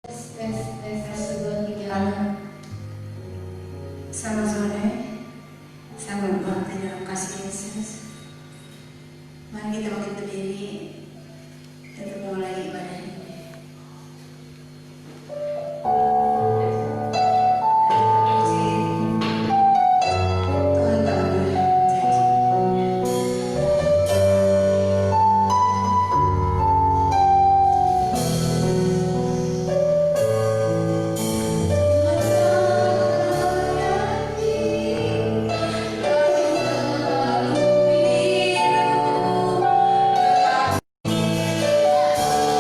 Satu, dua, tiga. Selamat sore, selamat berbakti dalam kasih Yesus. Mari kita bangkit berdiri, kita mulai ibadah ini. Tuhan tak pernah janji. Satu,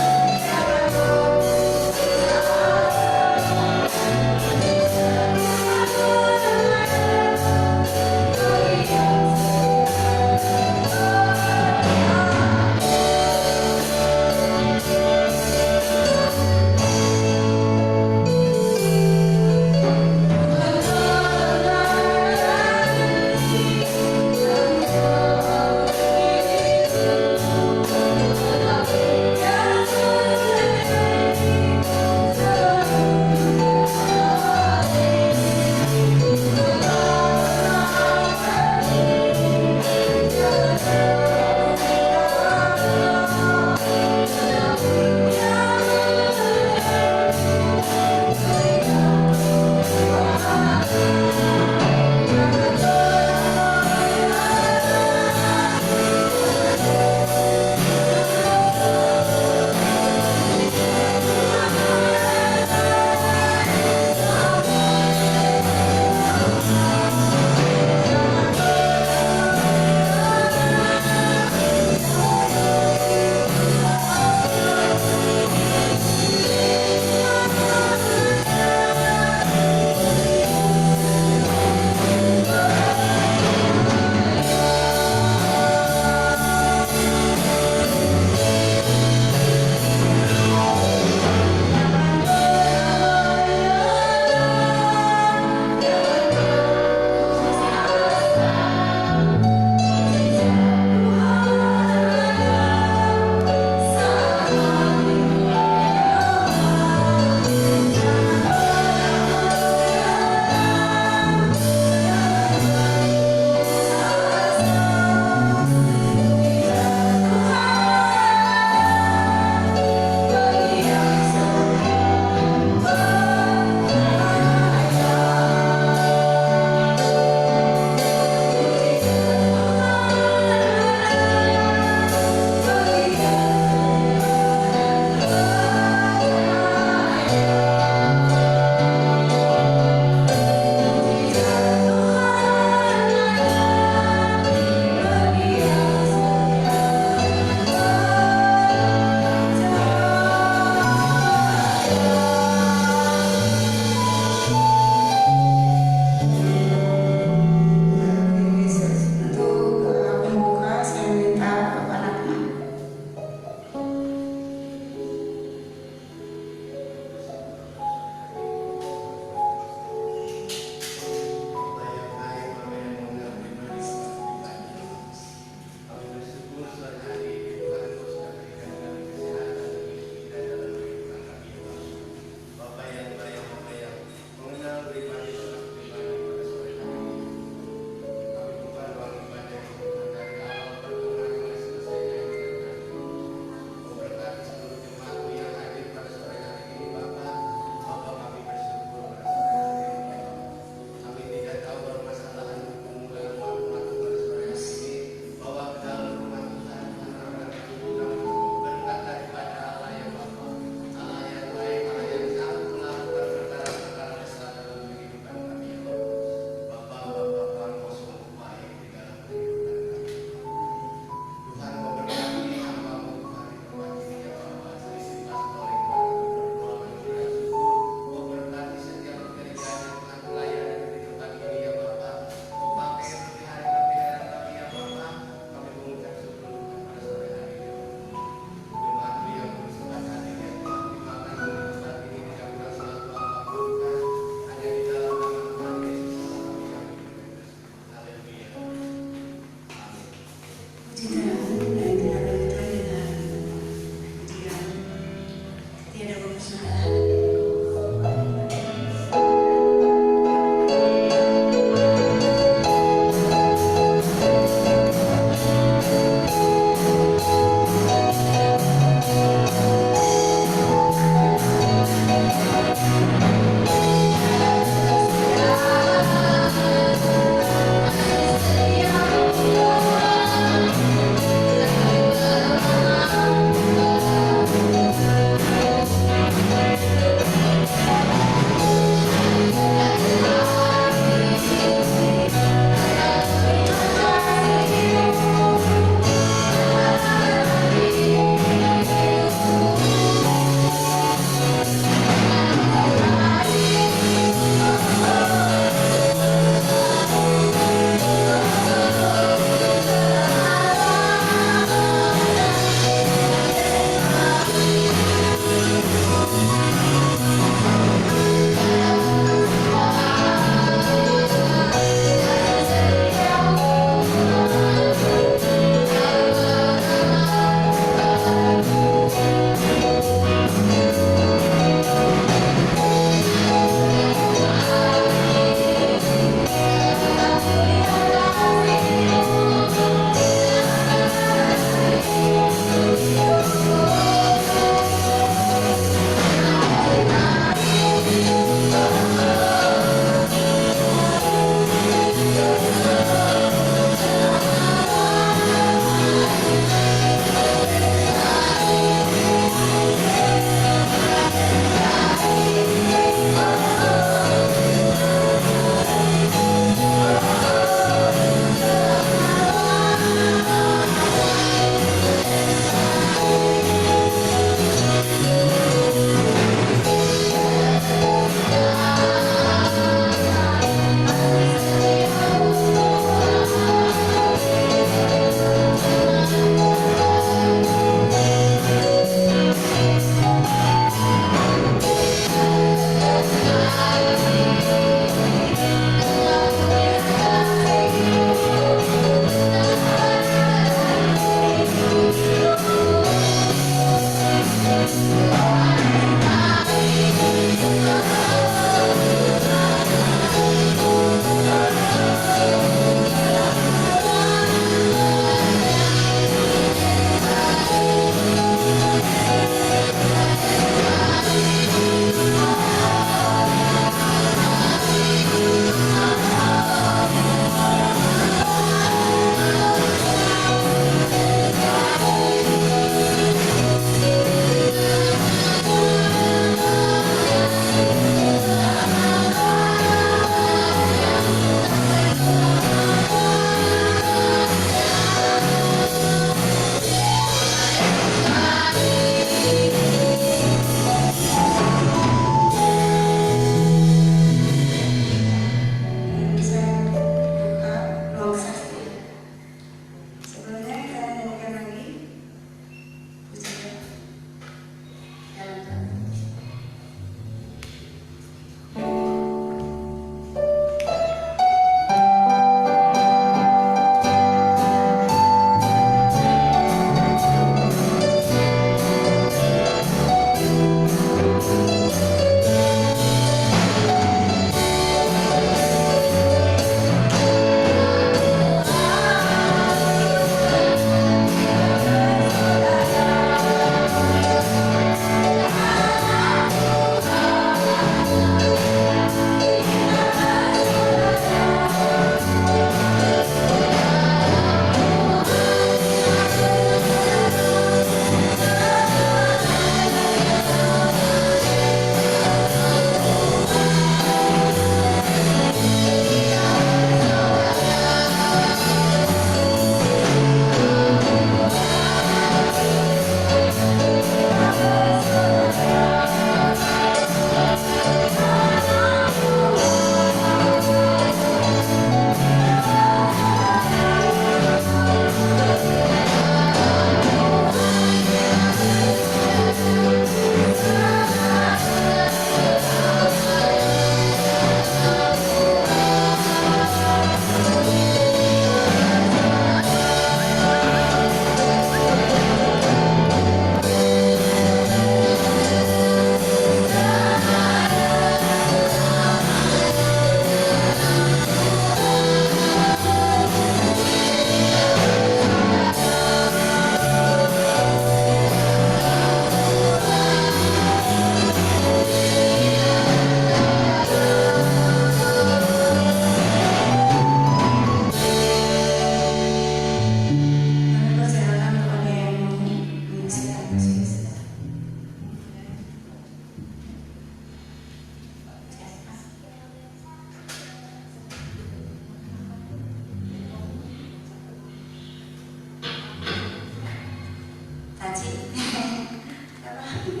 Selamat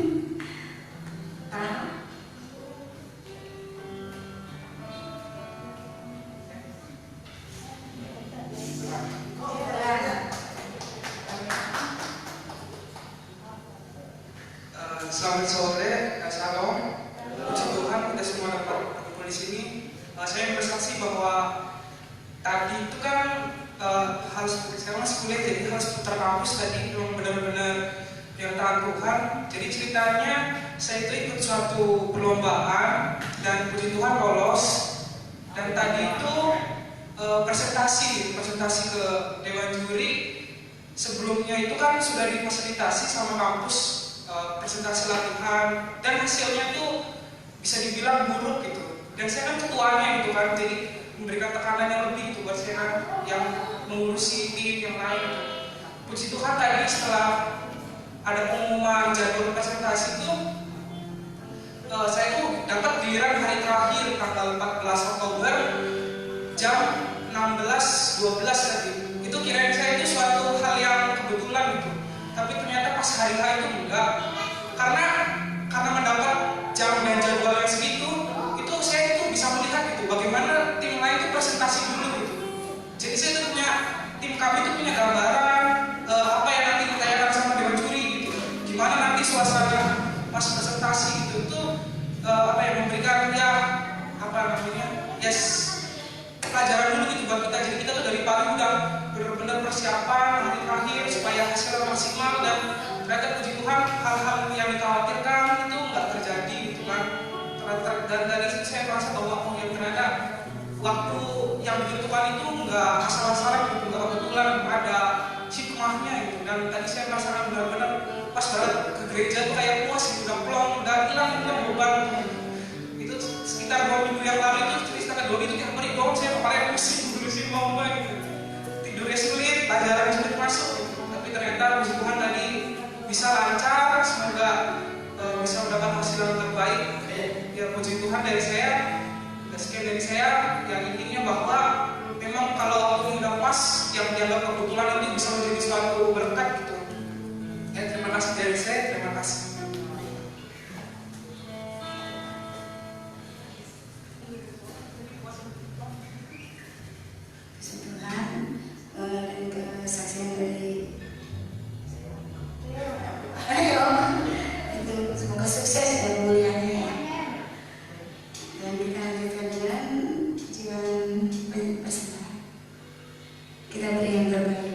sore, Shalom. Puji Tuhan kita semua dapat berkumpul di sini. Saya bersaksi bahwa tadi itu kan harus sekarang masih kuliah, jadi harus putar kampus tadi belum benar-benar penyertaan Tuhan. Jadi ceritanya saya itu ikut suatu perlombaan dan puji Tuhan lolos. Dan tadi itu presentasi ke Dewan Juri. Sebelumnya itu kan sudah difasilitasi sama kampus presentasi latihan, dan hasilnya tuh bisa dibilang buruk gitu. Dan saya kan ketuanya gitu kan, jadi memberikan tekanan yang lebih gitu buat saya kan, yang mengurusi tim yang lain gitu. Puji Tuhan tadi setelah ada pengumuman jadwal presentasi itu saya tuh dapat giliran hari terakhir tanggal 14 Oktober jam 16.12 tadi. Itu kirain saya itu suatu hal yang kebetulan gitu. Tapi ternyata pas hari H itu enggak, karena mendapat jam dan jadwal yang segitu, itu saya itu bisa melihat gitu bagaimana tim lain itu presentasi dulu gitu. Jadi saya itu punya, tim kami itu punya gambaran apa yang nanti ditanyakan sama Dewan Juri gitu. Gimana nanti suasana pas presentasi gitu itu apa yang memberikan ya apa namanya pelajaran dulu gitu buat kita. Jadi kita tuh dari pagi udah benar-benar persiapan hari terakhir supaya hasilnya maksimal, dan ternyata puji Tuhan hal-hal yang dikhawatirkan itu nggak terjadi gitu kan. Dan dari situ saya merasa bahwa oh ya ternyata waktu yang ditentukan itu nggak asal-asalan gitu, nggak kebetulan, ada hikmahnya gitu. Dan tadi saya merasakan benar-benar pas banget ke gereja tuh kayak puas gitu, udah plong, udah hilang beban gitu. Itu sekitar 2 minggu yang lalu itu cerita kedua itu tiap hari doang saya kepala pusing ngurusin lomba gitu. Tidurnya sulit, pelajaran sulit masuk gitu. Tapi ternyata puji Tuhan tadi bisa lancar, semoga bisa mendapat hasil yang terbaik. Ya puji Tuhan dari saya, sekian dari saya, yang intinya bahwa memang kalau waktu udah pas, yang dianggap kebetulan ini bisa menjadi suatu berkat gitu. Ya terima kasih dari saya, terima kasih. Kesaksian dari itu semoga sukses dan mulianya, dan kita lanjutkan dengan tujuan peserta. Kita beri yang terbaik.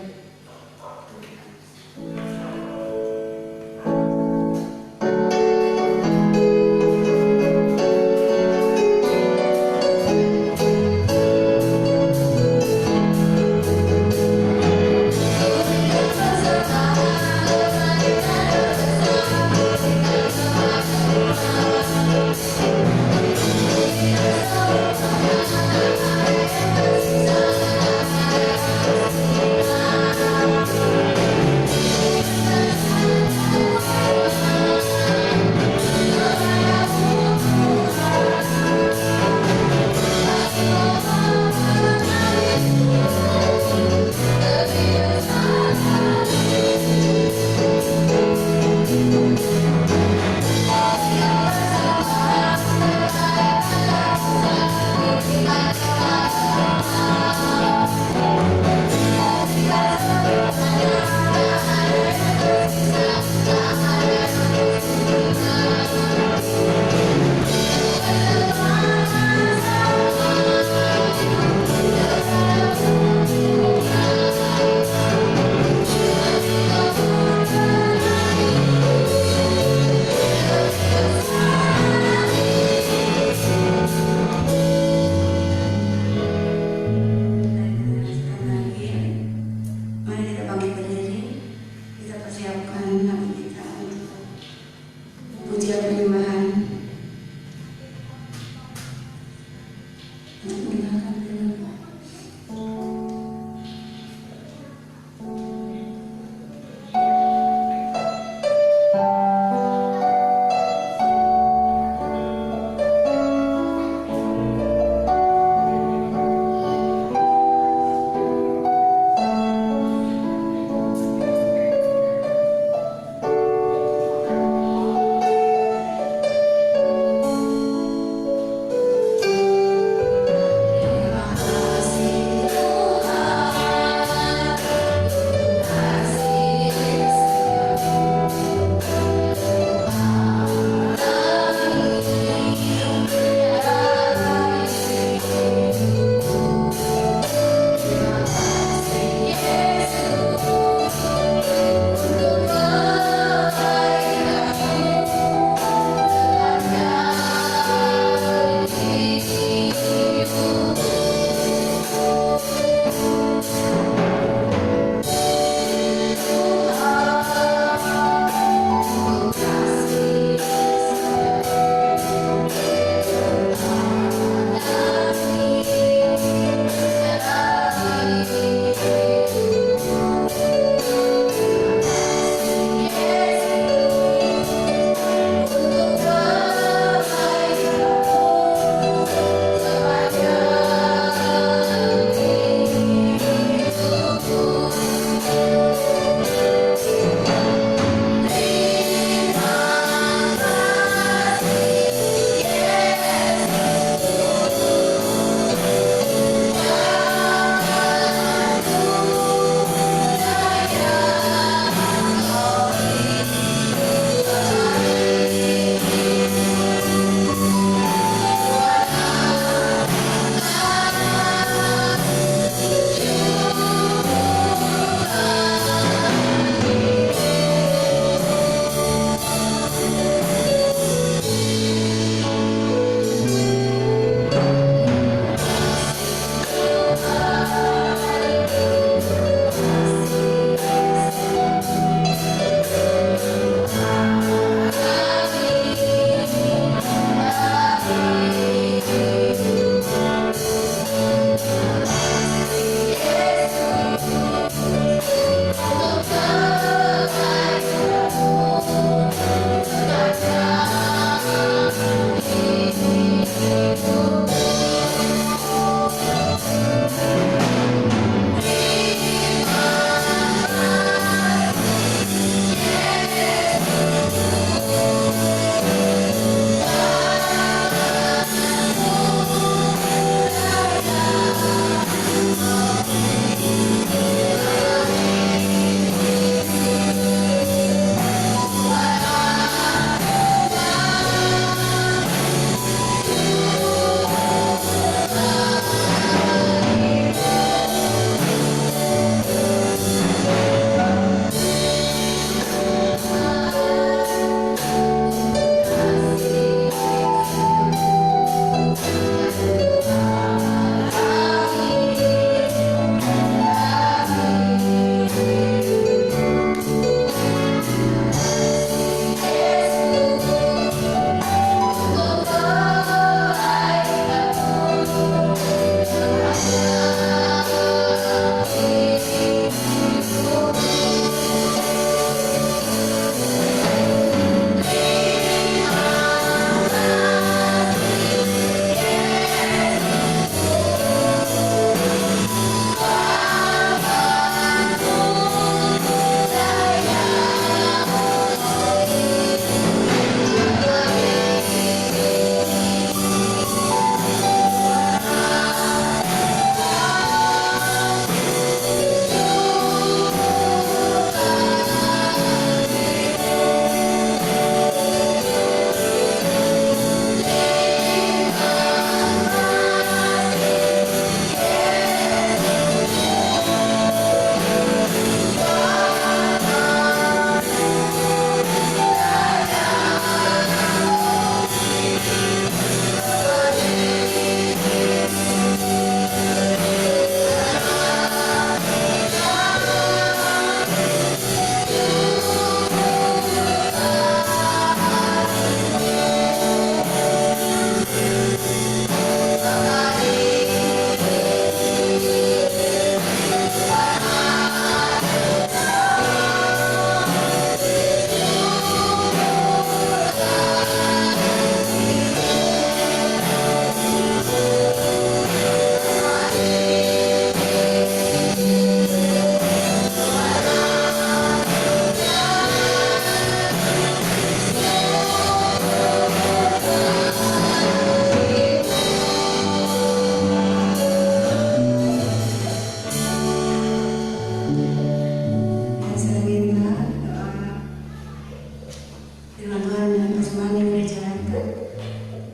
Firman Tuhan dan persembahan yang dijalankan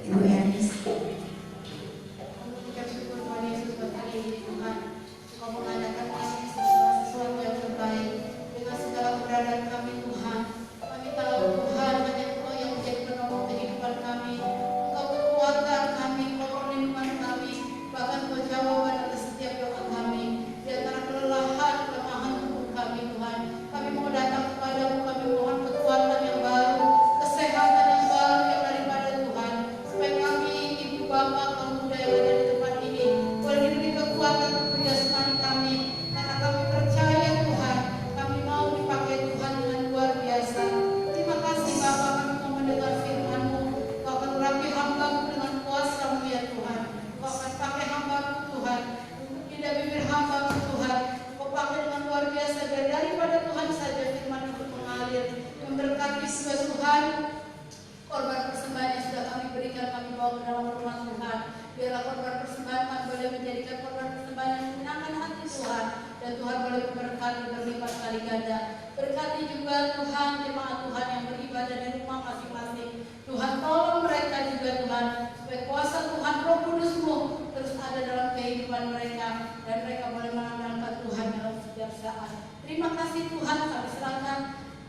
Ibu Ernest. Mengucap syukur Tuhan Yesus buat hari ini Tuhan. Engkau mengadakan kami sesuatu yang terbaik dengan segala keberadaan kami Tuhan. Kami tahu Tuhan hanya Engkau yang menjadi penolong kehidupan kami. Engkau kekuatan kami, Engkau perlindungan kami, bahkan Engkau jawaban atas setiap doa kami. Di antara kelelahan, kelemahan tubuh kami Tuhan, kami mau datang kepadamu, kami mohon kekuatan yang baru, kesehatan yang baru yang daripada Tuhan, supaya kami, ibu bapak, kaum muda yang ada di tempat ini boleh diberi kekuatan untuk jasmani kami, karena kami percaya Tuhan, kami mau dipakai Tuhan dengan luar biasa. Terima kasih Bapa, kami mau mendengar firman-Mu. Kau akan urapi hamba-Mu dengan kuasa-Mu ya Tuhan. Kau akan pakai hamba-Mu Tuhan, untuk tidak bibir hamba-Mu Tuhan. Kau pakai dengan luar biasa, dan daripada Tuhan saja firman itu mengalir, memberkati juga Tuhan. Korban persembahan yang sudah kami berikan, kami bawa ke dalam rumah Tuhan. Biarlah korban persembahan kami boleh menjadikan korban persembahan yang menyenangkan hati Tuhan, dan Tuhan boleh memberkati berlipat kali ganda. Berkati juga Tuhan jemaat Tuhan yang beribadah di rumah masing-masing. Tuhan tolong mereka juga Tuhan, supaya kuasa Tuhan Roh Kudus-Mu terus ada dalam kehidupan mereka, dan mereka boleh mengandalkan Tuhan dalam setiap saat. Terima kasih Tuhan, kami serahkan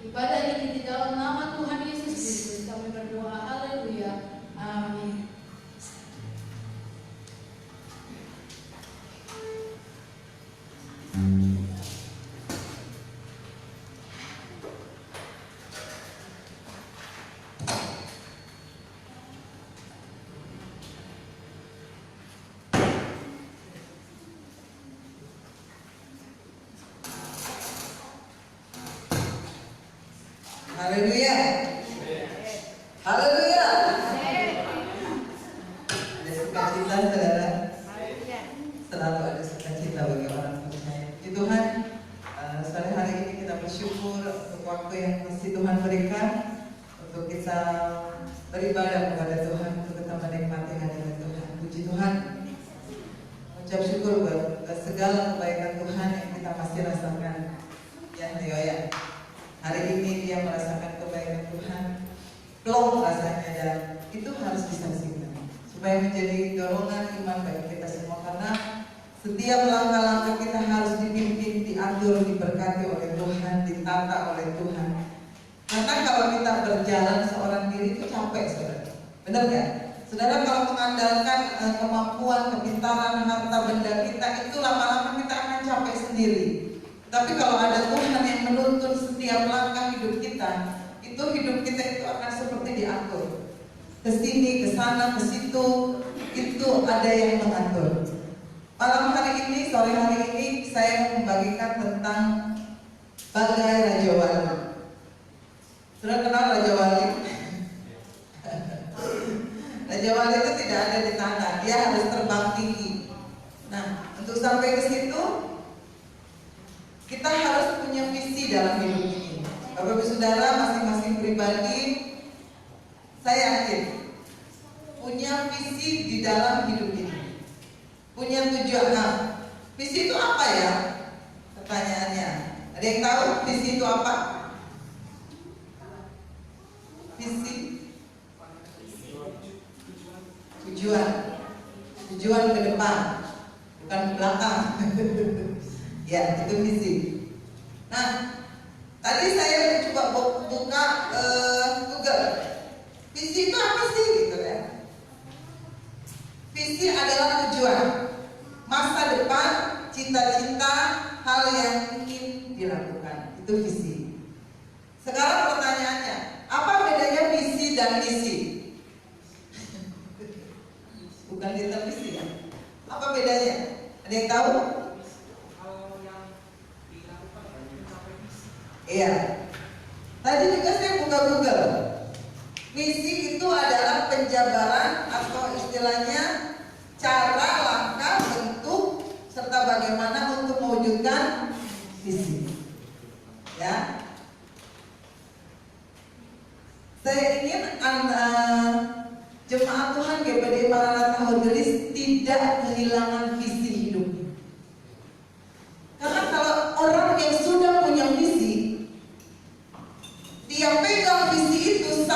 ibadah ini di dalam nama Tuhan Yesus Kristus. Kami berdoa, haleluya, amin. Haleluya. Haleluya. Ada sukacita saudara. Selalu ada sukacita bagi orang percaya. Puji Tuhan, sore hari ini kita bersyukur untuk waktu yang masih Tuhan berikan untuk kita beribadah kepada Tuhan, untuk kita menikmati hadirat Tuhan. Puji Tuhan. Ucap syukur buat segala kebaikan Tuhan yang kita masih rasakan. Ya, Tio ya. Hari ini dia merasakan kebaikan Tuhan, plong rasanya, dan itu harus disaksikan supaya menjadi dorongan iman bagi kita semua, karena setiap langkah-langkah kita harus dipimpin, diatur, diberkati oleh Tuhan, ditata oleh Tuhan. Karena kalau kita berjalan seorang diri itu capek, saudara. Benar nggak? Saudara, kalau mengandalkan kemampuan, kepintaran, harta benda kita, itu lama-lama kita akan capek sendiri. Tapi kalau ada Tuhan yang menuntun setiap langkah hidup kita, itu hidup kita itu akan seperti diatur. Ke sini, ke sana, ke situ, itu ada yang mengatur. Malam hari ini, sore hari ini, saya membagikan tentang bagai Raja Wali. Sudah kenal Raja Wali? Raja Wali itu tidak ada di tanah, dia harus terbang tinggi. Nah, untuk sampai ke situ, kita harus punya visi dalam hidup ini. Bapak Ibu Saudara, masing-masing pribadi, saya yakin punya visi di dalam hidup ini, punya tujuan. Nah, visi itu apa ya? Pertanyaannya, ada yang tahu visi itu apa? Visi, tujuan ke depan, bukan ke belakang. Ya, itu visi. Nah, tadi saya coba buka Google. Visi itu apa sih, gitu ya? Visi adalah tujuan, masa depan, cita-cita, hal yang ingin dilakukan. Itu visi. Sekarang pertanyaannya, apa bedanya visi dan misi? Bukan di televisi ya? Apa bedanya? Ada yang tahu? Iya. Tadi juga saya buka Google. Misi itu adalah penjabaran atau istilahnya cara, langkah, bentuk, serta bagaimana untuk mewujudkan visi. Ya. Saya ingin jemaat Tuhan GPD Maranatha Hodelis tidak kehilangan visi hidupnya. Karena kalau orang yang sudah punya visi, dia pegang visi itu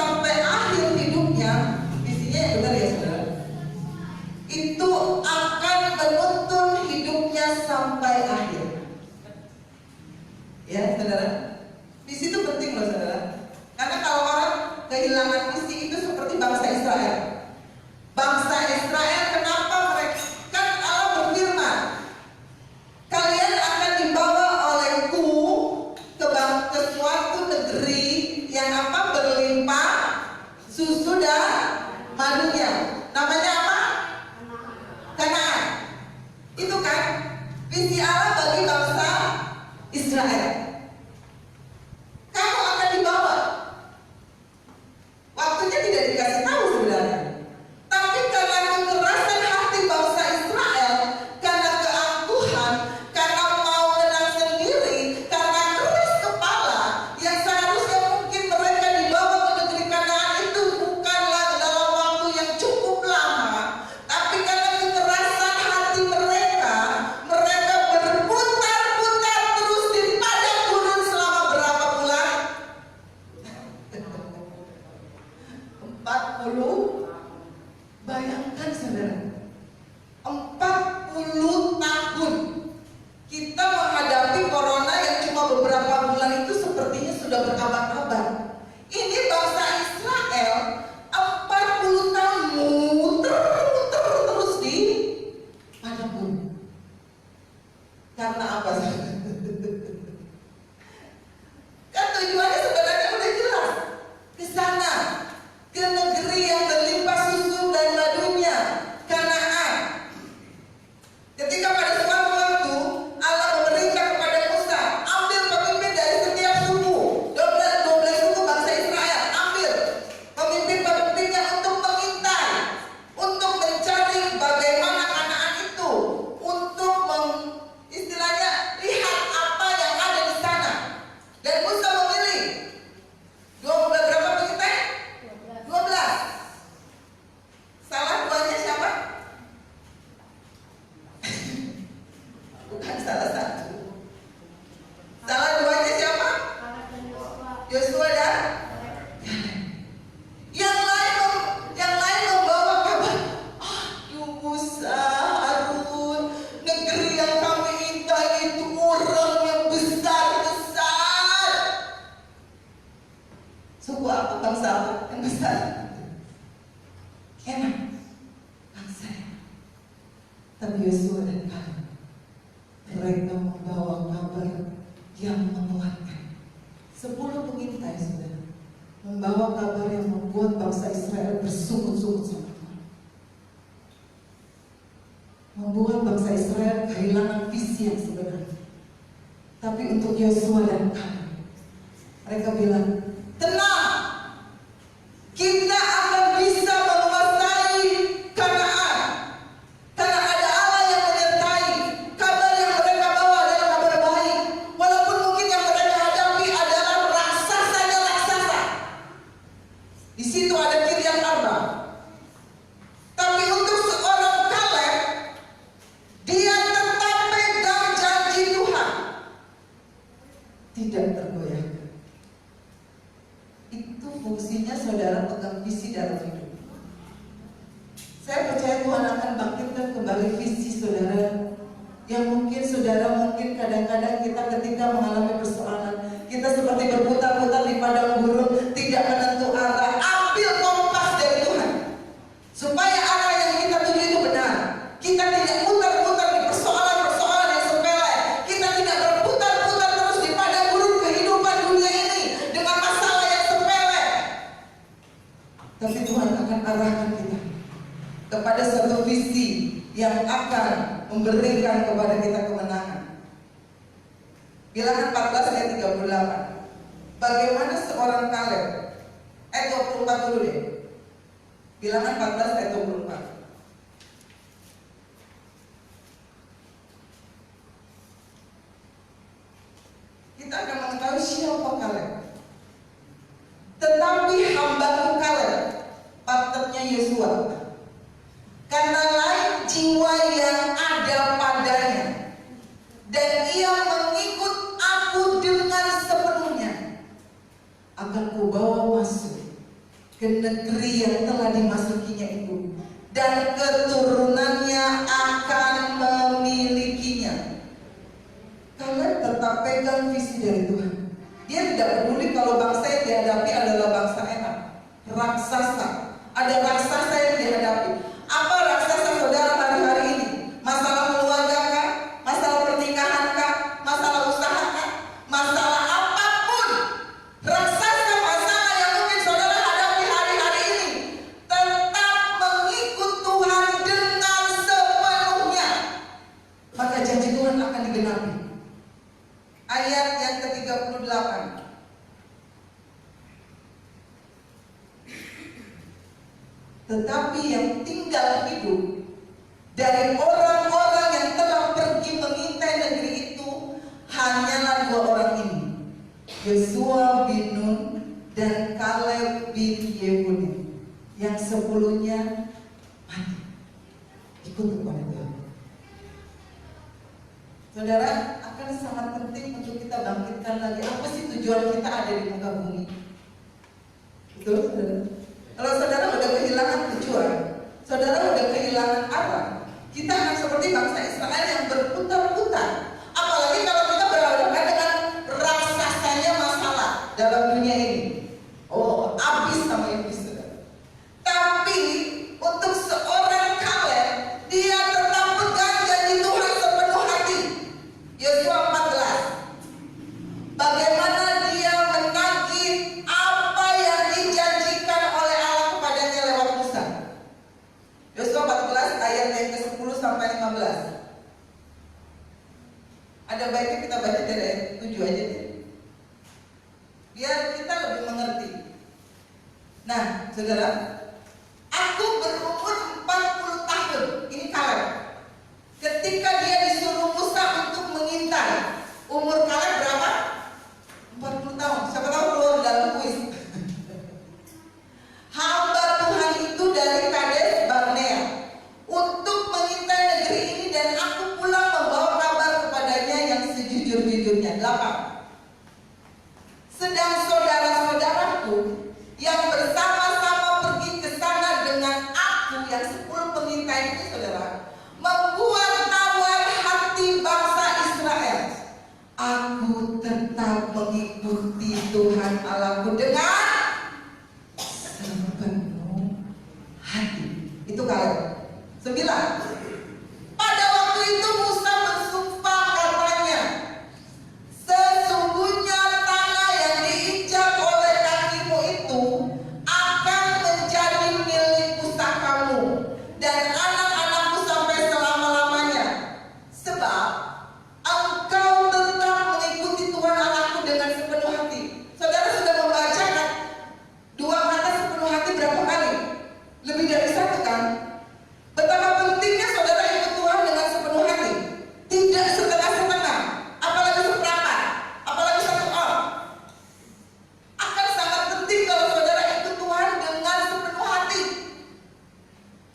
kehilangan visi itu seperti bangsa Israel. Bangsa Israel, kenapa mereka? Kan Allah berfirman, kalian akan dibawa olehku ke suatu negeri yang apa? Berlimpah susu dan madunya. Namanya apa? Kanaan. Itu kan visi Allah bagi bangsa Israel. Kamu akan dibawa. Waktunya tidak dikasih tahu sebenarnya. Tapi karena kekerasan hati bangsa Israel, karena keangkuhan, karena mau menang sendiri, karena keras kepala, yang seharusnya mungkin mereka dibawa ke negeri Kanaan itu bukanlah dalam waktu yang cukup lama, tapi karena kekerasan hati mereka berputar-putar terus di padang gurun selama berapa bulan? 40. Bayangkan saudara, 40 tahun kita menghadapi corona yang cuma beberapa bulan itu sepertinya sudah berkabar-kabar. Ini bangsa Israel 40 tahun muter terus di padang gurun. Karena apa? Kan tujuannya sebenarnya udah jelas, ke sana, ke negeri yang berlimpah susu dan madunya, Kanaan. Ketika pada suatu waktu Allah memerintah kepada Musa, ambil pemimpin dari setiap suku, 12 suku bangsa Israel, ambil pemimpin-pemimpinnya untuk mengintai, untuk mencari bagaimana Kanaan itu, untuk istilahnya lihat apa yang ada di sana. Dan Musa memilih 12 berapa pengintai? 12. Salah duanya siapa? Bukan salah satu. Salah duanya siapa? Yosua dan yang lain membawa kabar. Aduh Musa, Harun, negeri yang kami intai itu orang yang besar-besar. Suku apa? Bangsa apa yang besar? Enak, bangsa. Tapi Yosua dan Kaleb, mereka membawa kabar yang menguatkan. 10 pengintai saudara, membawa kabar yang membuat bangsa Israel bersungut-sungut sama Tuhan. Membuat bangsa Israel kehilangan visi yang sebenarnya. Tapi untuk Yosua dan Kaleb, mereka bilang, tenang, kita akan bisa menguasai Kanaan. Karena ada Allah yang menyertai. Kabar yang mereka bawa adalah kabar baik. Walaupun mungkin yang mereka hadapi adalah raksasanya raksasa. Di situ ada Kiryat Arba. Tapi untuk seorang Kaleb, dia tetap pegang janji Tuhan. Tidak tergoyahkan. Itu fungsinya saudara pegang visi dalam hidup. Saya percaya Tuhan akan bangkitkan kembali visi saudara. Yang mungkin saudara kadang-kadang kita ketika mengalami persoalan, kita seperti berputar-putar di padang gurun, tidak menentu arah. Ambil kompas dari Tuhan, supaya arah yang kita tuju itu benar. Kita tidak putar-putar di persoalan-persoalan yang sepele. Kita tidak berputar-putar terus di padang gurun kehidupan dunia ini dengan masalah yang sepele. Tapi Tuhan akan arahkan kita kepada satu visi yang akan memberikan kepada kita kemenangan. Bilangan 14 ayat 38. Bagaimana seorang Kaleb? 24 dulu deh. Bilangan 14 ayat 24. Kita akan mengetahui siapa Kaleb. Tetapi hambaku Kaleb, partnernya Yosua, karena lain jiwa yang ada padanya, dan ia mengikut aku dengan sepenuhnya, akan kubawa masuk ke negeri yang telah dimasukinya itu, dan keturunannya akan memilikinya. Kaleb tetap pegang visi dari Tuhan. Dia tidak peduli kalau bangsa yang dihadapi adalah bangsa enak. raksasa. Ada raksasa yang dihadapi. Apa raksasa saudara hari-hari ini? Masalah keluarga kah? Masalah pernikahan kah? Masalah usaha kah? Masalah apapun. Raksasa masalah yang mungkin saudara hadapi hari-hari ini. Tetap mengikut Tuhan dengan sepenuhnya. Maka janji Tuhan akan digenapi. Ayat yang ke-38. Tetapi yang tinggal hidup dari orang-orang yang telah pergi mengintai negeri itu hanyalah 2 orang ini, Yosua bin Nun dan Kaleb bin Yefune. Yang 10-nya mati ikut kepada Tuhan. Saudara, akan sangat penting untuk kita bangkitkan lagi. Apa sih tujuan kita ada di muka bumi? Betul, saudara? Kalau saudara udah kehilangan tujuan, saudara udah kehilangan arah, kita akan seperti bangsa Israel yang berputar-putar. Apalagi kalau kita berhadapan dengan raksasanya masalah dalam dunia ini. Oh, habis sama iblis, saudara. Tapi untuk seorang Kaleb, dia tetap pegang janji Tuhan sepenuh hati. Yosua 14. Bagaimana dia menagih apa yang dijanjikan oleh Allah kepadanya lewat Musa. Yosua 14 ayat yang ke-10 sampai 15. Ada baiknya kita baca dari ayat 7 aja deh, biar kita lebih mengerti. Nah, saudara, aku berumur 40 tahun. Ini Kaleb. Ketika dia disuruh Musa untuk mengintai. Umur Kaleb berapa? 40 tahun. Siapa tahu keluar dalam kuis. Hamba Tuhan itu dari Kades Barnea untuk mengintai negeri ini, dan aku pulang membawa kabar kepadanya yang sejujur-jujurnya. 8. Sedang saudara-saudaraku yang bersama-sama pergi ke sana dengan aku, yang 10 pengintai itu, saudara, membuat tawar hati bangsa Israel. Aku tetap mengikuti Tuhan Allahku dengan sepenuh hati. Itu Kaleb. 9. Pada waktu itu Musa bersumpah katanya, sesungguhnya tanah yang diinjak oleh kakimu itu akan menjadi milik pusakamu dan anak-anakmu sampai selama-lamanya, sebab engkau tetap mengikuti Tuhan Allahku dengan sepenuh hati. Saudara sudah membaca kan? 2 kata sepenuh hati berapa kali? Lebih dari 1 kan? Betapa pentingnya saudara ikut Tuhan dengan sepenuh hati. Tidak setengah-setengah, apalagi seperempat, apalagi 1 orang. Akan sangat penting kalau saudara ikut Tuhan dengan sepenuh hati.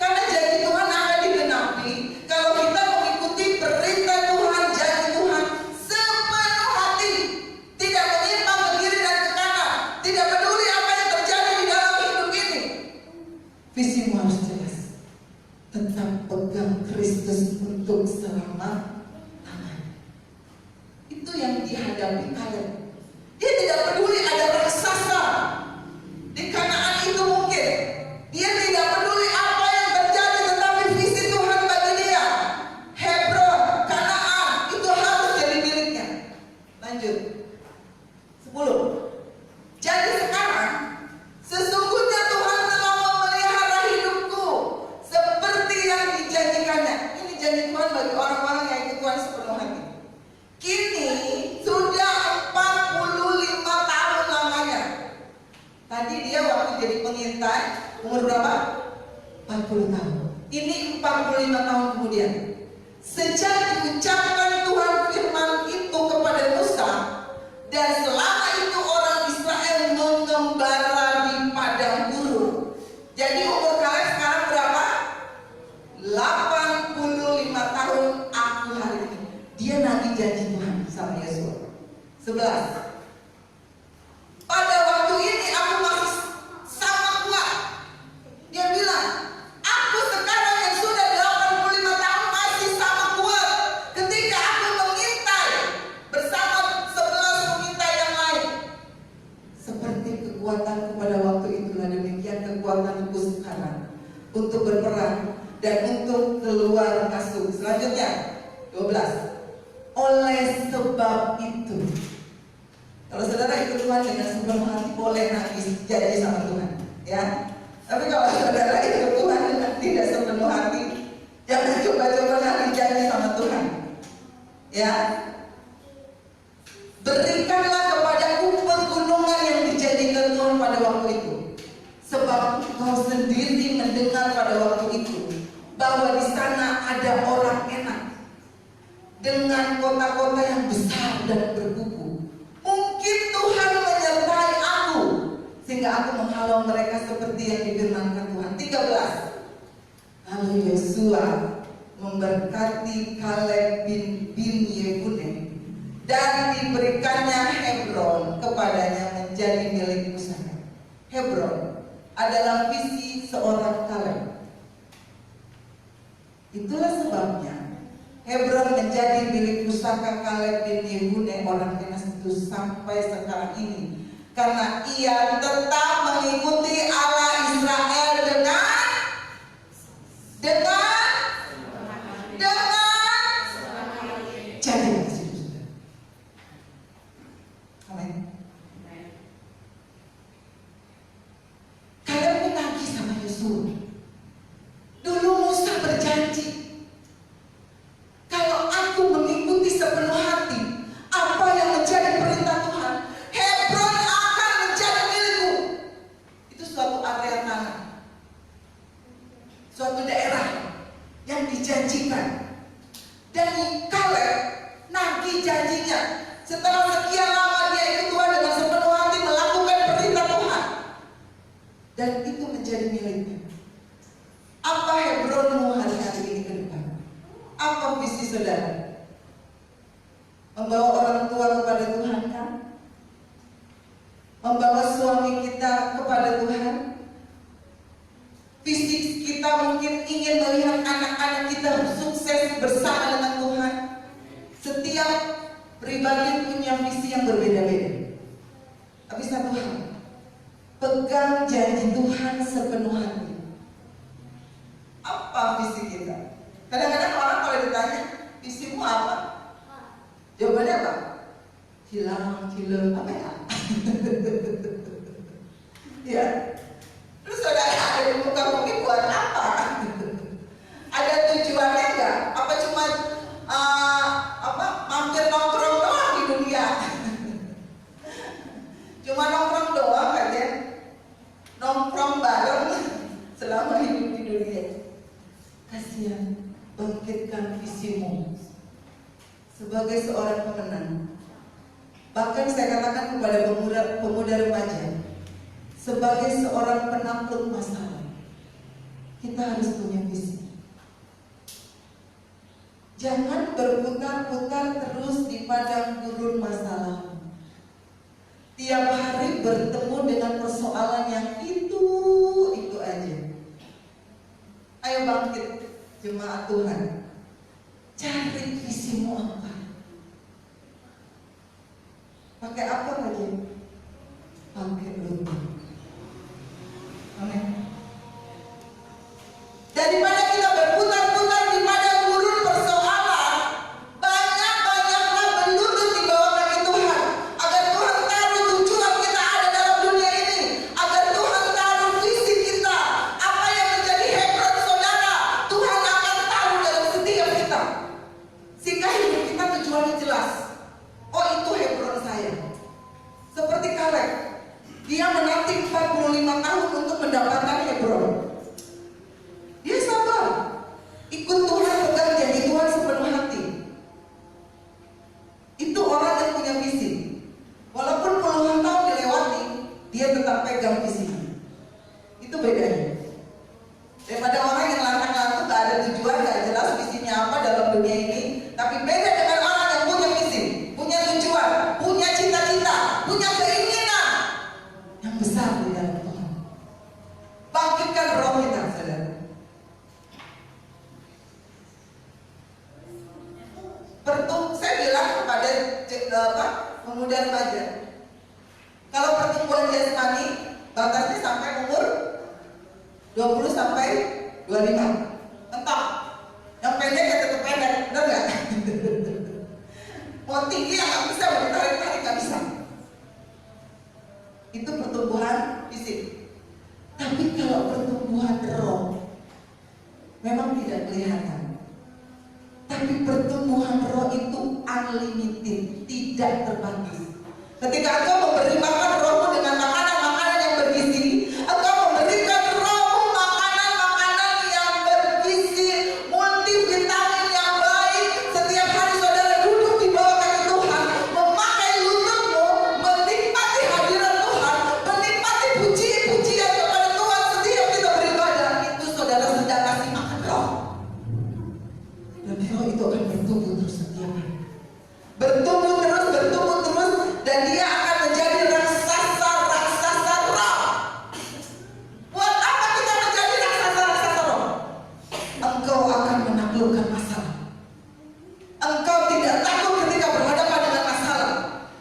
Karena janji Tuhan akan digenapi kalau kita mengikuti perintah Tuhan, janji Tuhan sepenuh hati. Tidak menyimpang ke kiri dan ke kanan. Tidak peduli apa yang terjadi di dalam hidup ini. Visimu harus jelas. Tetap pegang Kristus untuk selama-lamanya. Itu yang dihadapi Kaleb. Dia tidak peduli ada raksasa di Kanaan itu mungkin. Dia tidak peduli apa yang terjadi, tetapi visi Tuhan bagi dia, Hebron, Kanaan, itu harus jadi miliknya. Lanjut. 10. Jadi sekarang sesungguhnya Tuhan telah memelihara hidupku seperti yang dijanjikannya. Ini janji Tuhan bagi orang-orang yang ikut Tuhan sepenuh hati. Kini sudah 45 tahun lamanya. Tadi dia waktu jadi pengintai umur berapa? 40 tahun. Ini 45 tahun kemudian. Sejak diucapkan Tuhan firman itu kepada Musa, dan selama itu orang Israel mengembara di padang gurun. Jadi umur Kaleb sekarang berapa? 85 tahun aku hari ini. Dia nagih janji Tuhan sama Yosua. 11. Pada waktu ini aku masih sama kuat. Dia bilang, aku sekarang yang sudah 85 tahun masih sama kuat. Ketika kekuatanku sekarang untuk berperang dan untuk keluar masuk. Selanjutnya 12. Oleh sebab itu, kalau saudara ikut Tuhan dengan sepenuh hati boleh nangis janji sama Tuhan, ya. Tapi kalau saudara ikut Tuhan dengan tidak sepenuh hati, jangan coba-coba nangis janji sama Tuhan, ya. Berikanlah kepadaku pegunungan yang dijanjikan Tuhan pada waktu itu, sebab kau sendiri mendengar pada waktu itu bahwa di sana ada orang enak dengan kota-kota yang besar dan berkuku. Mungkin Tuhan menyertai aku sehingga aku menghalau mereka seperti yang difirmankan Tuhan. 13. Lalu Yosua memberkati Kaleb bin Yefune dan diberikannya Hebron kepadanya menjadi milik pusaka. Hebron adalah visi seorang Kaleb. Itulah sebabnya Hebron menjadi milik pusaka Kaleb bin Yefune orang Kenas itu sampai sekarang ini, karena ia tetap mengikuti Allah Israel dengan jadi kasih saudara. Amin. Kaleb menagih sama Yosua. Dulu Musa berjanji, kalau aku mengikuti sepenuh hati apa yang menjadi perintah Tuhan, Hebron akan menjadi milikku. Itu suatu area tanah, suatu daerah yang dijanjikan. Dan Kaleb nagih janjinya. Setelah sekian lama dia ikut Tuhan dengan sepenuh hati melakukan perintah Tuhan, dan itu menjadi miliknya. Apa Hebronmu hari-hari ini ke depan? Apa visi saudara? Membawa orang tua kepada Tuhan kan? Membawa suami kita kepada Tuhan? Visi kita mungkin ingin melihat anak-anak kita sukses bersama dengan Tuhan. Setiap pribadi punya visi yang berbeda-beda. Tapi satu hal, pegang janji Tuhan sepenuh hati. Apa visi kita? Kadang-kadang orang kalau ditanya, visimu apa? Jawabannya apa? Hilang, apa ya? Ya. Terus saudara ada di muka bumi buat apa? Ada tujuannya enggak? Apa cuma mampir nongkrong doang di dunia? Cuma nongkrong doang aja, nongkrong bareng selama hidup di dunia. Kasihan, bangkitkan visimu sebagai seorang pemenang. Bahkan saya katakan kepada pemuda remaja, sebagai seorang penakluk masalah, kita harus punya visi. Jangan berputar-putar terus di padang gurun masalah. Tiap hari bertemu dengan persoalan yang itu aja. Ayo bangkit, jemaat Tuhan. Cari visimu apa? Pakai apa lagi? Pakai lupa. Amin. Daripada kita berputar-putar di padang gurun persoalan, banyak-banyaklah berlutut di bawah kaki Tuhan, agar Tuhan taruh tujuan kita ada dalam dunia ini, agar Tuhan taruh visi kita, apa yang menjadi Hebron saudara, Tuhan akan taruh dalam setiap kita, sehingga hidup kita tujuannya jelas. Oh, itu Hebron saya. Seperti Kaleb, dia menanti 45 tahun untuk mendapatkan Hebron. Dia sabar, ikut Tuhan, pegang janji Tuhan sepenuh hati. Itu orang yang punya visi. Walaupun puluhan tahun dilewati, dia tetap pegang visinya. Itu bedanya. Daripada orang yang lantang-lantung, gak ada tujuan, gak jelas visinya apa dalam dunia ini. Tapi beda dengan orang yang punya visi, punya tujuan, punya cita-cita, punya keinginan yang besar di dalam Tuhan. Bangkitkan roh kita, saudara. Saya bilang kepada pemuda remaja, kalau pertumbuhan jasmani batasnya sampai umur 25. Mentok. Yang pendek ya tetap pendek, benar nggak? Mau tinggi ya nggak bisa, mau ditarik-tarik nggak bisa. Itu pertumbuhan fisik. Tapi kalau pertumbuhan roh memang tidak kelihatan. Tapi pertumbuhan roh itu unlimited, tidak terbatas. Ketika engkau memberi makan rohmu dengan makanan-makanan yang bergizi, engkau memberikan rohmu makanan-makanan yang bergizi, multivitamin yang baik. Setiap hari saudara duduk di bawah kaki Tuhan, memakai lututmu, menikmati hadirat Tuhan, menikmati puji-pujian kepada Tuhan setiap kita beribadah. Itu saudara sedang kasih makan roh. Dan roh itu akan bertumbuh terus setiap hari. Bertumbuh terus, dan dia akan menjadi raksasa roh. Buat apa kita menjadi raksasa roh? Engkau akan menaklukkan masalah. Engkau tidak takut ketika berhadapan dengan masalah.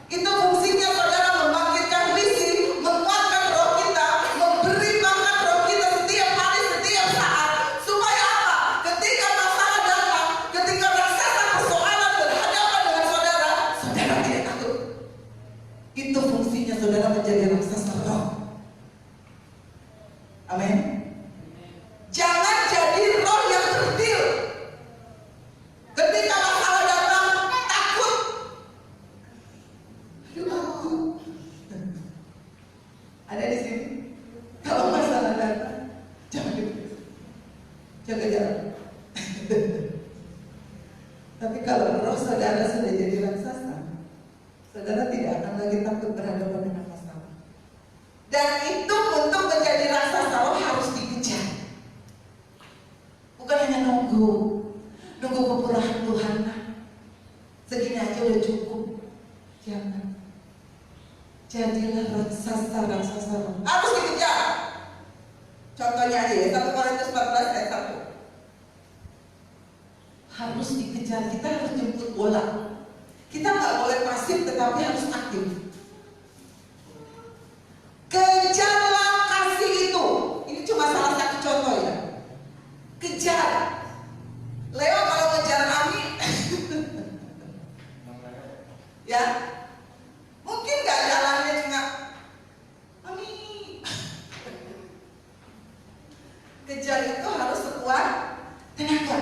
Itu fungsinya saudara, membangkitkan visi, menguatkan roh kita, memberi makan roh kita setiap hari, setiap saat. Supaya apa? Ketika masalah datang, ketika raksasa persoalan berhadapan dengan saudara, saudara tidak takut. Itu fungsinya saudara menjadi raksasa roh. Amin. Jangan jadi roh yang kerdil. Ketika masalah datang, takut. Aduh, aku. Ada di sini. Kalau masalah datang, jangan dikit. Jaga jarak. Tapi kalau roh saudara sudah jadi raksasa, saudara tidak akan lagi takut berhadapan dengan masalah. Dan itu untuk menjadi raksasa roh harus dikejar. Bukan hanya nunggu kemurahan Tuhan. Segini aja udah cukup. Jangan. Jadilah raksasa roh. Harus dikejar. Contohnya aja ya, 1 Korintus 14 ayat 1. Harus dikejar, kita harus jemput bola. Kita nggak boleh pasif, tetapi harus aktif. Kejarlah kasih itu. Ini cuma salah satu contoh ya. Kejar. Leo kalau ngejar Ami, ya, mungkin nggak jalannya cuma Ami. Kejar itu harus sekuat tenaga.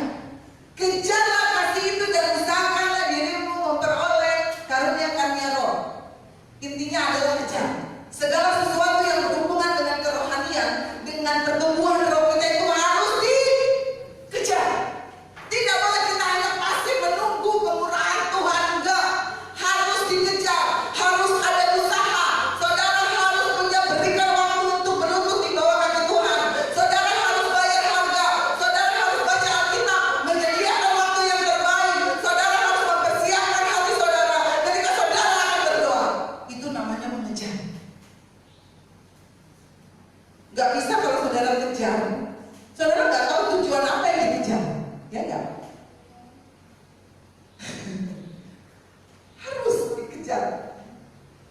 Kejarlah kasih itu dan usahakanlah dirimu memperoleh karunia roh. Intinya adalah kejar. Segala sesuatu yang berhubungan dengan kerohanian, dengan pertumbuhan roh kita itu harus dikejar. Tidak boleh kita hanya pasif menunggu kemurahan Tuhan, enggak. Harus dikejar, harus ada usaha. Saudara harus punya berikan waktu untuk berlutut di bawah kaki Tuhan. Saudara harus bayar harga. Saudara harus baca Alkitab, menyediakan waktu yang terbaik. Saudara harus mempersiapkan hati saudara ketika saudara akan berdoa. Itu namanya mengejar. Gak bisa kalau saudara kejar, saudara gak tahu tujuan apa yang dikejar, ya gak? Harus dikejar,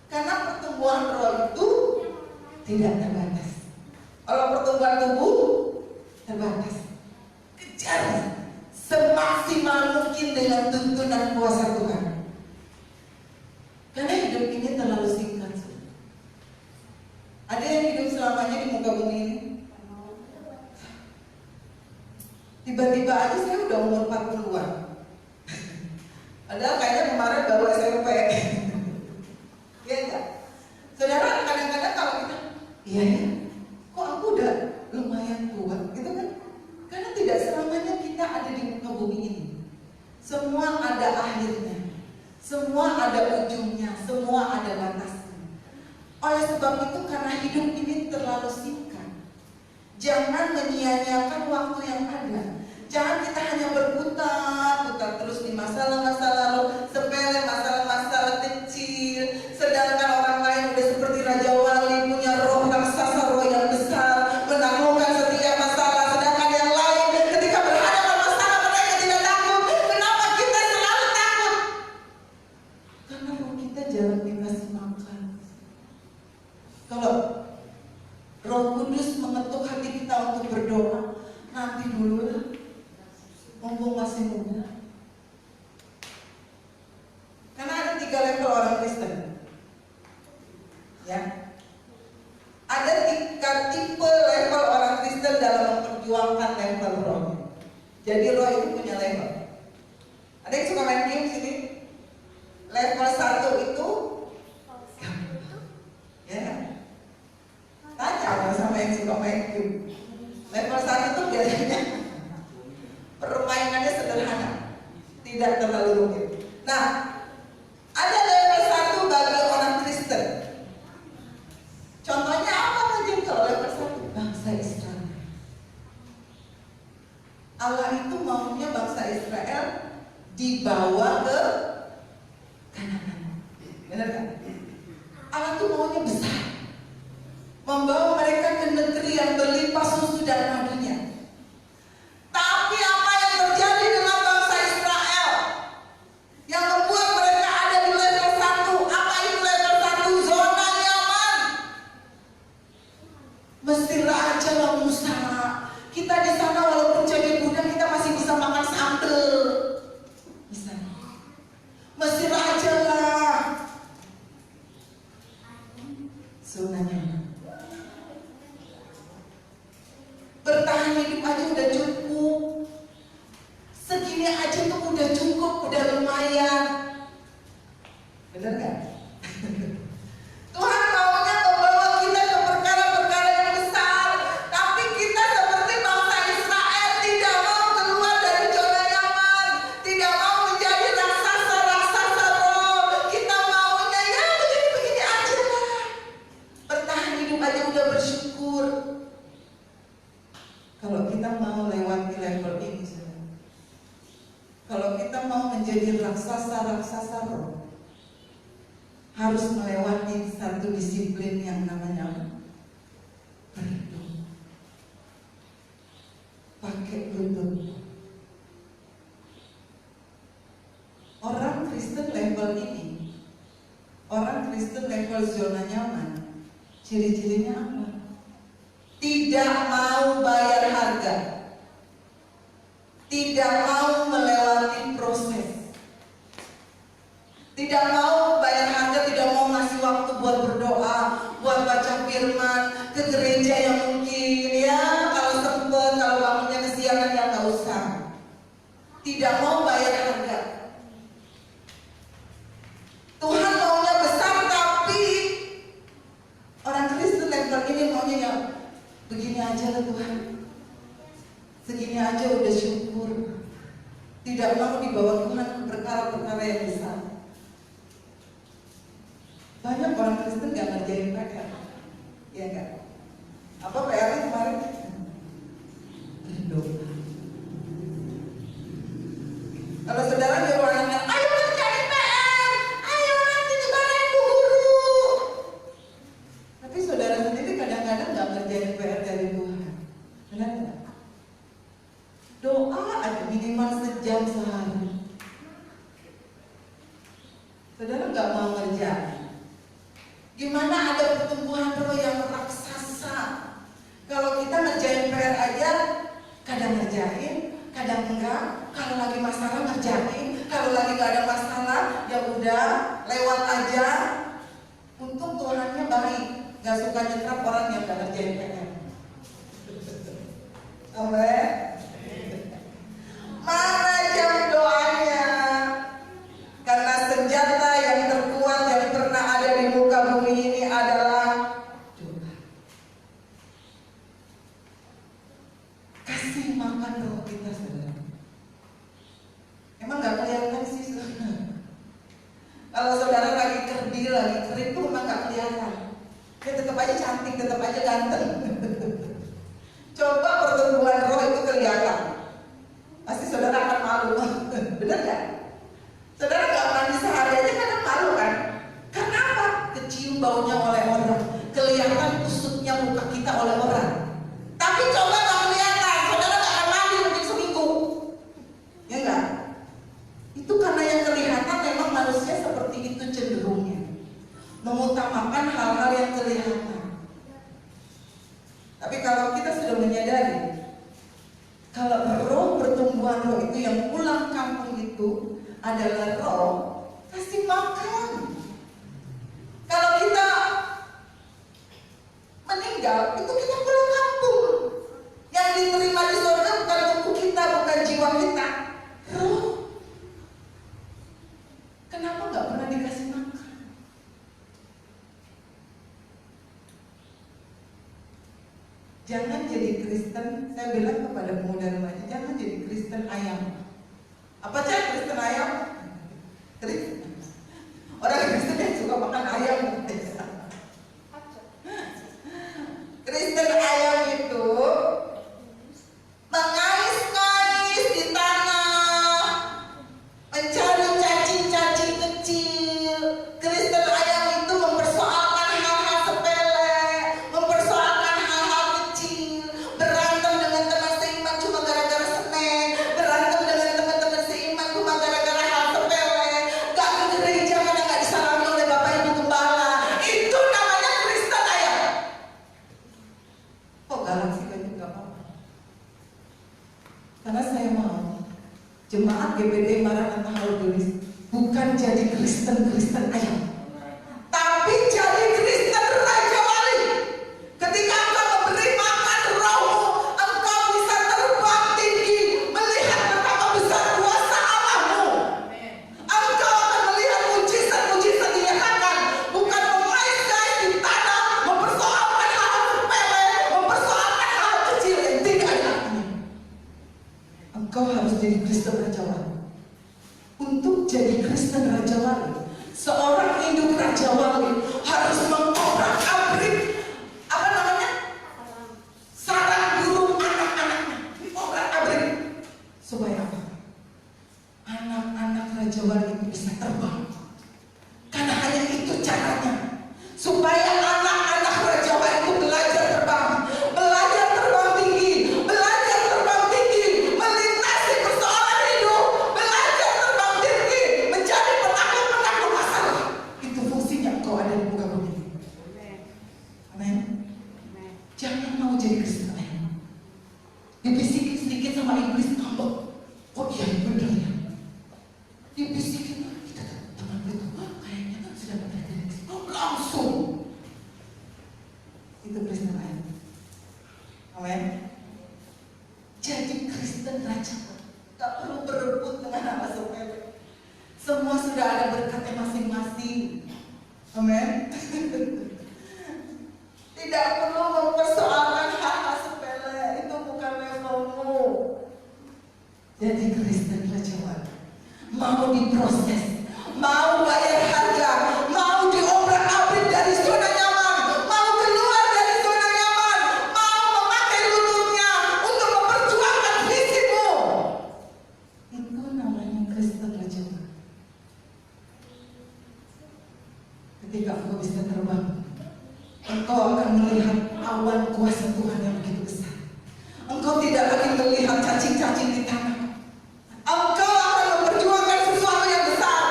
karena pertumbuhan roh itu tidak terbatas. Kalau pertumbuhan tubuh terbatas, kejar semaksimal mungkin dengan tuntunan kuasa Tuhan. Karena hidup ini terlalu singkat. Ada yang hidup selamanya di muka bumi ini? Tiba-tiba aja saya udah umur 40-an. Padahal kayaknya kemarin baru SMP. Iya enggak? Saudara, kadang-kadang kalau kita, iya ya, kok aku udah lumayan tua, gitu kan? Karena tidak selamanya kita ada di muka bumi ini. Semua ada akhirnya, semua ada ujungnya, semua ada batasnya. Oleh sebab itu, karena hidup ini terlalu singkat, jangan menyia-nyiakan waktu yang ada. Jangan kita hanya berputar-putar terus di masalah-masalah sepele, masalah-masalah kecil. Sedangkan orang lain udah seperti Raja Wali, punya roh raksasa, roh yang besar, menaklukkan setiap masalah. Sedangkan yang lain ketika berhadapan masalah mereka tidak takut. Kenapa kita selalu takut? Karena roh kita jarang dikasih makan. Kalau Roh Kudus mengetuk hati kita untuk berdoa, nanti Jadi roh itu punya level. Ada yang suka main game sini? Level 1 itu ya, tanya sama yang suka main game. Level 1 itu biasanya permainannya sederhana, tidak terlalu rumit. Nah, ada level 1 bagi orang Kristen. Contohnya apa aja kalau level 1? Bangsa Israel. Allah itu maunya bangsa Israel dibawa ke Kanaan. Benar kan? Allah itu maunya besar, membawa mereka ke negeri yang berlimpah susu dan madunya. Tapi apa yang terjadi dengan bangsa Israel yang membuat mereka ada di level 1? Apa itu level 1? Zona nyaman. Mesir aja lah Musa. Kita di sana walaupun jadi budak kita masih bisa makan sambal. Bisa. Mesir aja lah. Zona nyaman. Bertahan hidup aja udah cukup. Segini aja tuh udah cukup, udah lumayan. Bener gak? Tuhan maunya membawa kita ke perkara-perkara yang besar, tapi kita seperti bangsa Israel tidak mau keluar dari zona nyaman, tidak mau menjadi raksasa roh. Kita maunya ya begini-begini aja lah. Bertahan hidup aja udah bersyukur. Kalau kita mau lewati level ini, kalau kita mau menjadi raksasa roh, harus melewati satu disiplin yang namanya berhitung. Pakai lutut. Orang Kristen level ini, orang Kristen level zona nyaman, ciri-cirinya apa? Tidak mau bayar harga, tidak mau melewati proses, tidak mau bayar harga, tidak mau ngasih waktu buat berdoa, buat baca firman, ke gereja yang mungkin ya kalau sempet, kalau bangunnya kesiangan ya nggak usah. Tidak mau bayar harga. Tuhan maunya besar, tapi orang Kristen level ini maunya ya begini aja lah Tuhan, segini aja udah syukur. Tidak mau dibawa Tuhan ke perkara-perkara yang besar. Banyak orang Kristen gak ngerjain PR, ya enggak? Apa PR-nya kemarin? Berdoa. Kalau saudara nyuruh anaknya, ayo ngerjain PR, ayo nanti dimarahin Bu Guru. Tapi saudara sendiri kadang-kadang gak ngerjain PR dari Tuhan. Benar enggak? Doa ada minimal sejam sehari. Saudara gak mau ngerjain. Gimana ada pertumbuhan roh yang raksasa? Kalau kita ngerjain PR aja, kadang ngerjain, kadang enggak. Kalau lagi masalah ngerjain, kalau lagi gak ada masalah, ya udah lewat aja. Untung Tuhannya baik, gak suka nyetrap orang yang gak ngerjain PR. Amen. Mana jam doanya? Karena senjata yang terkuat yang pernah ada di muka bumi ini adalah doa. Kasih makan roh kita, saudara. Emang gak kelihatan sih, saudara? Kalau saudara lagi kerdil, lagi kering tuh emang gak kelihatan. Dia tetap aja cantik, tetap aja ganteng. Coba pertumbuhan roh itu kelihatan, pasti saudara akan malu. Bener gak? Saudara gak mandi sehari aja kadang malu kan? Karena apa? Kecium baunya oleh orang, kelihatan kusutnya muka kita oleh orang. Tapi coba gak kelihatan, saudara gak akan mandi mungkin seminggu. Ya enggak? Itu karena yang kelihatan memang manusia seperti itu cenderungnya, mengutamakan hal-hal yang kelihatan. Tapi kalau kita sudah menyadari kalau roh pertumbuhan roh itu yang pulang kampung itu adalah roh kasih makan. Kalau kita meninggal itu kita pulang kampung. Yang diterima di surga bukan tubuh kita, bukan jiwa Jangan jadi Kristen, saya bilang kepada pemuda remaja, jangan jadi Kristen ayam. Apa aja Kristen ayam? Kristen. Orang Kristen yang suka makan ayam. Kristen ayam itu mengais-ngais di tanah, mencari cacing-cacing kecil. Kristen ayam itu mempersoalkan hal-hal sepele, mempersoalkan hal-hal kecil, berantem dengan teman seiman cuma gara-gara semen, berantem dengan teman-teman seiman cuma gara-gara hal sepele, gak ke gereja karena gak disalami oleh Bapak Ibu Gembala. Itu namanya Kristen ayam. Kok galak sih? Kayaknya gak apa-apa. Karena saya mau jemaat GBD Maranatha Halgelis bukan jadi Kristen ayam, tapi jadi Kristen Raja Wali. Ketika engkau memberi makan rohmu, engkau bisa terbang tinggi, melihat betapa besar kuasa Allahmu. Engkau akan melihat mujizat-mujizat dinyatakan, bukan mengais-ngais di tanah, mempersoalkan hal sepele, mempersoalkan hal kecil yang tidak ada artinya. Engkau harus jadi Kristen Raja Wali. Untuk jadi Kristen Raja Wali, seorang induk Raja Wali harus mengobrak-abrik apa namanya? Sarang burung anak-anaknya. Obrak-abrik. Supaya apa? Anak-anak Raja Wali itu bisa terbang. Karena hanya itu caranya. Supaya anak-anak Raja Wali itu belajar terbang tinggi, belajar terbang tinggi, melintasi persoalan hidup, belajar terbang tinggi, menjadi penakluk masalah. Itu fungsinya engkau ada di muka bumi. Amin. Jangan mau jadi Kristen ayam. Dibisikin sedikit sama iblis ngambek. Oh iya bener ya. Dibisikin kita teman itu kayaknya sudah benar dari Kristen. Langsung. Itu Kristen ayam. Amin. Jadi Kristen Raja tak perlu berebut dengan hal sepele. Semua sudah ada berkatnya masing-masing. Amin. Tidak perlu mempersoalkan hal-hal sepele. Itu bukan levelmu. Jadi Kristen Raja Wali mau diproses, mau bayar harga, mau diobrak-abrik dari zona nyaman, mau keluar dari zona nyaman, mau memakai lututnya untuk memperjuangkan visimu. Itu namanya Kristen Raja Wali. Ketika engkau bisa terbang, engkau akan melihat awan kuasa Tuhan yang begitu besar. Engkau tidak lagi melihat cacing-cacing di tanah. Engkau akan memperjuangkan sesuatu yang besar.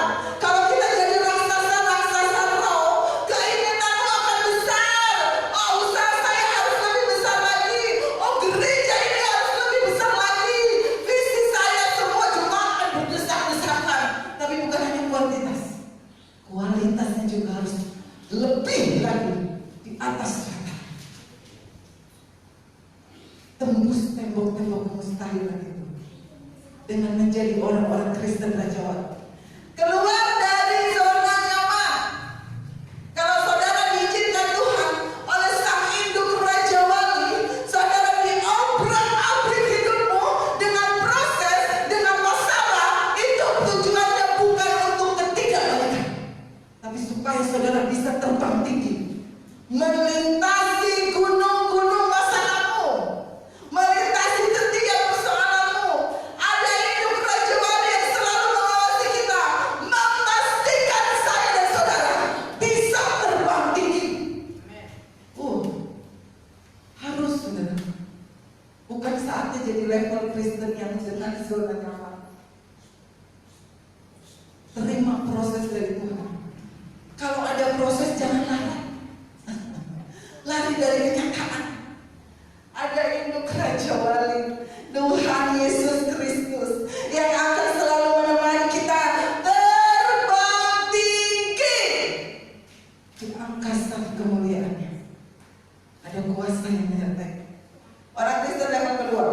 Kalau kita jadi raksasa roh, keinginanmu akan besar. Oh, usaha saya harus lebih besar lagi. Oh, gereja ini harus lebih besar lagi. Visi saya semua jemaat berdesak-desakan. Tapi bukan hanya kuantitas, kualitasnya juga harus lebih lagi di atas rata. Tembus tembok-tembok mustahilan itu dengan menjadi orang-orang Kristen Raja Wali. Keluar dari zona nyaman. Kalau saudara diizinkan Tuhan oleh Sang Induk Raja Wali, saudara diobrak-abrik hidupmu dengan proses, dengan masalah. Itu tujuannya bukan untuk ketidakbaikan, tapi supaya saudara bisa terbang tinggi, melintasi gunung-gunung masalahmu, melintasi setiap persoalanmu. Ada induk Raja Wali yang selalu mengawasi kita, memastikan saya dan saudara bisa terbang tinggi. Harus saudara. Bukan saatnya jadi level Kristen yang dengan zona nyaman. Terima proses dari Tuhan. Kalau ada proses jangan lari. Lari dari kenyataan. Ada induk Raja Wali, Tuhan Yesus Kristus, yang akan selalu menemani kita terbang tinggi di angkasa kemuliaannya. Ada kuasa yang menyertai. Orang Kristen level kedua,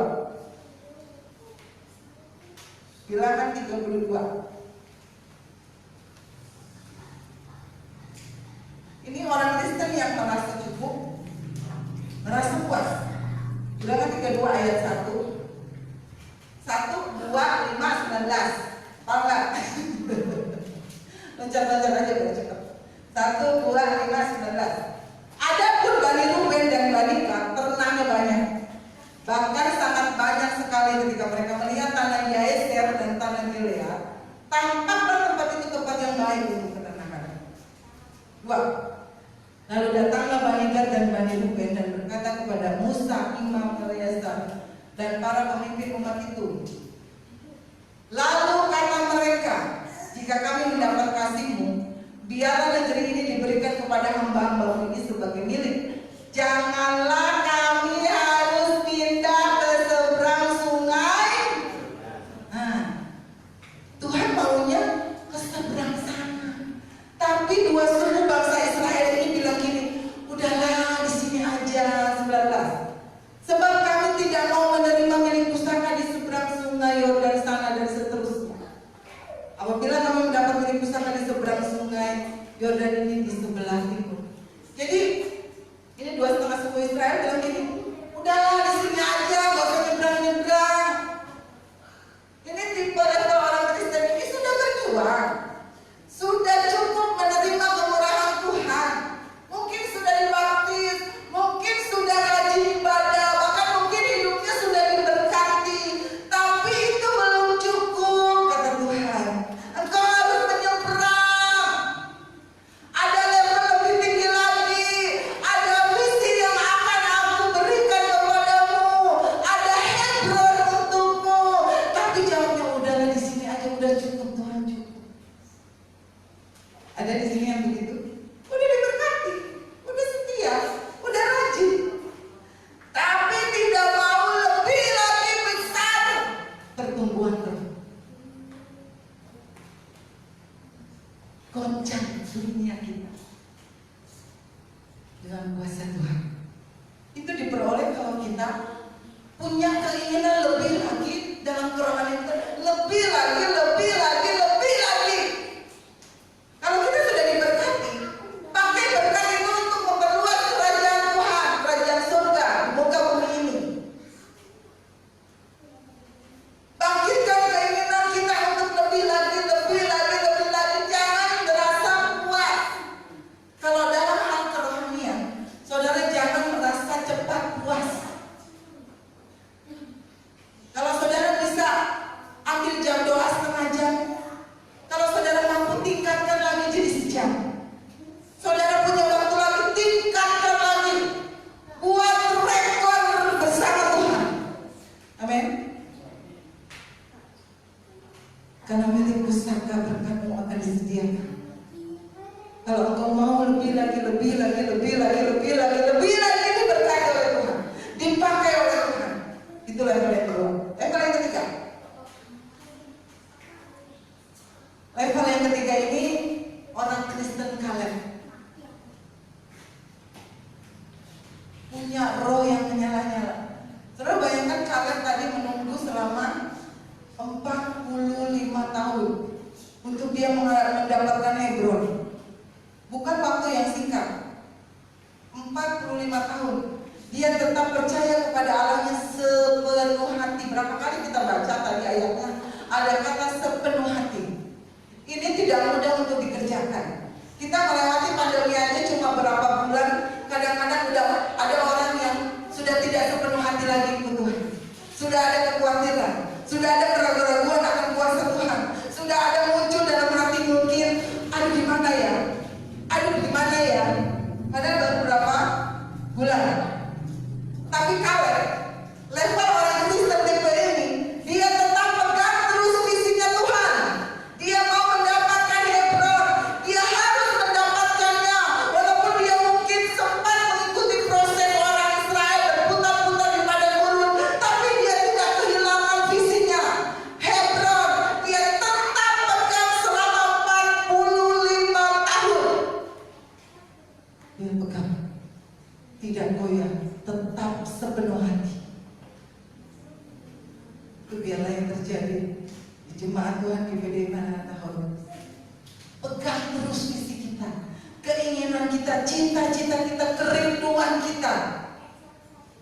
Bilangan 32. Ini orang Kristen yang merasa cukup, merasa puas. kedua ayat 1. 1, 2, 5, 19. Tahu nggak? Loncat-loncat aja biar cepat. 1, 2, 5, 19. Adapun Bani Ruben dan Bani Gad ternaknya banyak. Bahkan sangat banyak sekali ketika mereka melihat tanah Yaeser dan tanah Gilead. Tampaklah tempat itu tempat yang baik untuk peternakan. 2. Lalu datanglah Bani Gad dan Bani Ruben dan berkata kepada Musa, Imam Eleazar, dan para pemimpin umat itu. Lalu kata mereka, jika kami mendapat kasih-Mu, biarlah negeri ini diberikan kepada hamba-hamba ini sebagai milik. Janganlah kami harus pindah ke seberang sungai. Nah, Tuhan maunya ke seberang sana. Tapi dua suku bangsa Israel ini bilang gini, udahlah di sini aja. 19. Sebab kami tidak mau menerima milik pusaka di seberang sungai Yordan sana dan seterusnya. Apabila kami mendapat milik pusaka di seberang sungai Yordan ini di sebelah timur. Jadi ini 2,5 suku Israel bilang gini, udahlah di sini aja, gak usah nyebrang-nyebrang. Ini tipe level orang Kristen ini sudah berjuang, sudah cukup menerima kemurahan Tuhan. Mungkin sudah dibaptis, mungkin sudah rajin ibadah, bahkan mungkin hidupnya sudah diberkati. Tapi itu belum cukup, kata Tuhan. Engkau harus menyeberang. Ada level lebih tinggi lagi. Ada visi yang akan aku berikan kepadamu. Ada Hebron untukmu. Tapi jawabnya udahlah di sini aja, udah cukup Tuhan, cukup. Ada di sini yang begitu? Udah diberkati, udah setia, udah rajin. Tapi tidak mau lebih lagi besar pertumbuhan roh. Goncang dunia kita dengan kuasa Tuhan. Itu diperoleh kalau kita punya keinginan lebih lagi dalam kerohanian kita, lebih lagi, lebih lagi, lebih lagi. Kalau kita sudah diberkati, pakai berkat itu untuk memperluas kerajaan Tuhan, kerajaan surga di muka bumi ini. Bangkitkan keinginan kita untuk lebih lagi, lebih lagi, lebih lagi. Jangan merasa puas. Kalau dalam hal kerohanian, saudara jangan merasa cepat puas. Kalau saudara bisa ambil jam doa setengah jam, kalau saudara mampu tingkatkan lagi jadi sejam. Saudara punya waktu lagi, tingkatkan lagi. Buat rekor bersama Tuhan. Amin. Karena milik pusaka berkatmu akan disediakan. Kalau engkau mau lebih lagi, lebih lagi, lebih lagi, lebih lagi, lebih lagi diberkati oleh Tuhan, dipakai oleh Tuhan. Itulah level yang kedua. Level yang ketiga. Level yang ketiga ini orang Kristen Kaleb. Punya roh yang menyala-nyala. Saudara bayangkan Kaleb tadi menunggu selama 45 tahun untuk dia mendapatkan Hebron. Bukan waktu yang singkat. 45 tahun. Dia tetap percaya kepada Allahnya sepenuh hati. Berapa kali kita baca tadi ayatnya? Ada kata sepenuh hati. Ini tidak mudah untuk dikerjakan. Kita melewati pandemi aja cuma berapa bulan. Kadang-kadang udah ada orang yang sudah tidak sepenuh hati lagi ikut Tuhan. Sudah ada kekhawatiran, sudah ada keraguan-keraguan akan kuasa Tuhan. Sudah ada muncul dalam hati mungkin, aduh gimana ya? Aduh gimana ya? Padahal baru berapa bulan. Tapi Kaleb, level orang Kristen tipe ini, dia tetap pegang terus visinya Tuhan. Dia mau mendapatkan Hebron, dia harus mendapatkannya. Walaupun dia mungkin sempat mengikuti proses orang Israel berputar-putar di padang gurun, tapi dia tidak kehilangan visinya. Hebron, dia tetap pegang selama 45 tahun. Dia pegang, tidak goyah, tetap sepenuh hati. Itu biarlah yang terjadi di jemaat Tuhan di PD Maranatha. Pegang terus visi kita, keinginan kita, cita-cita kita, kerinduan kita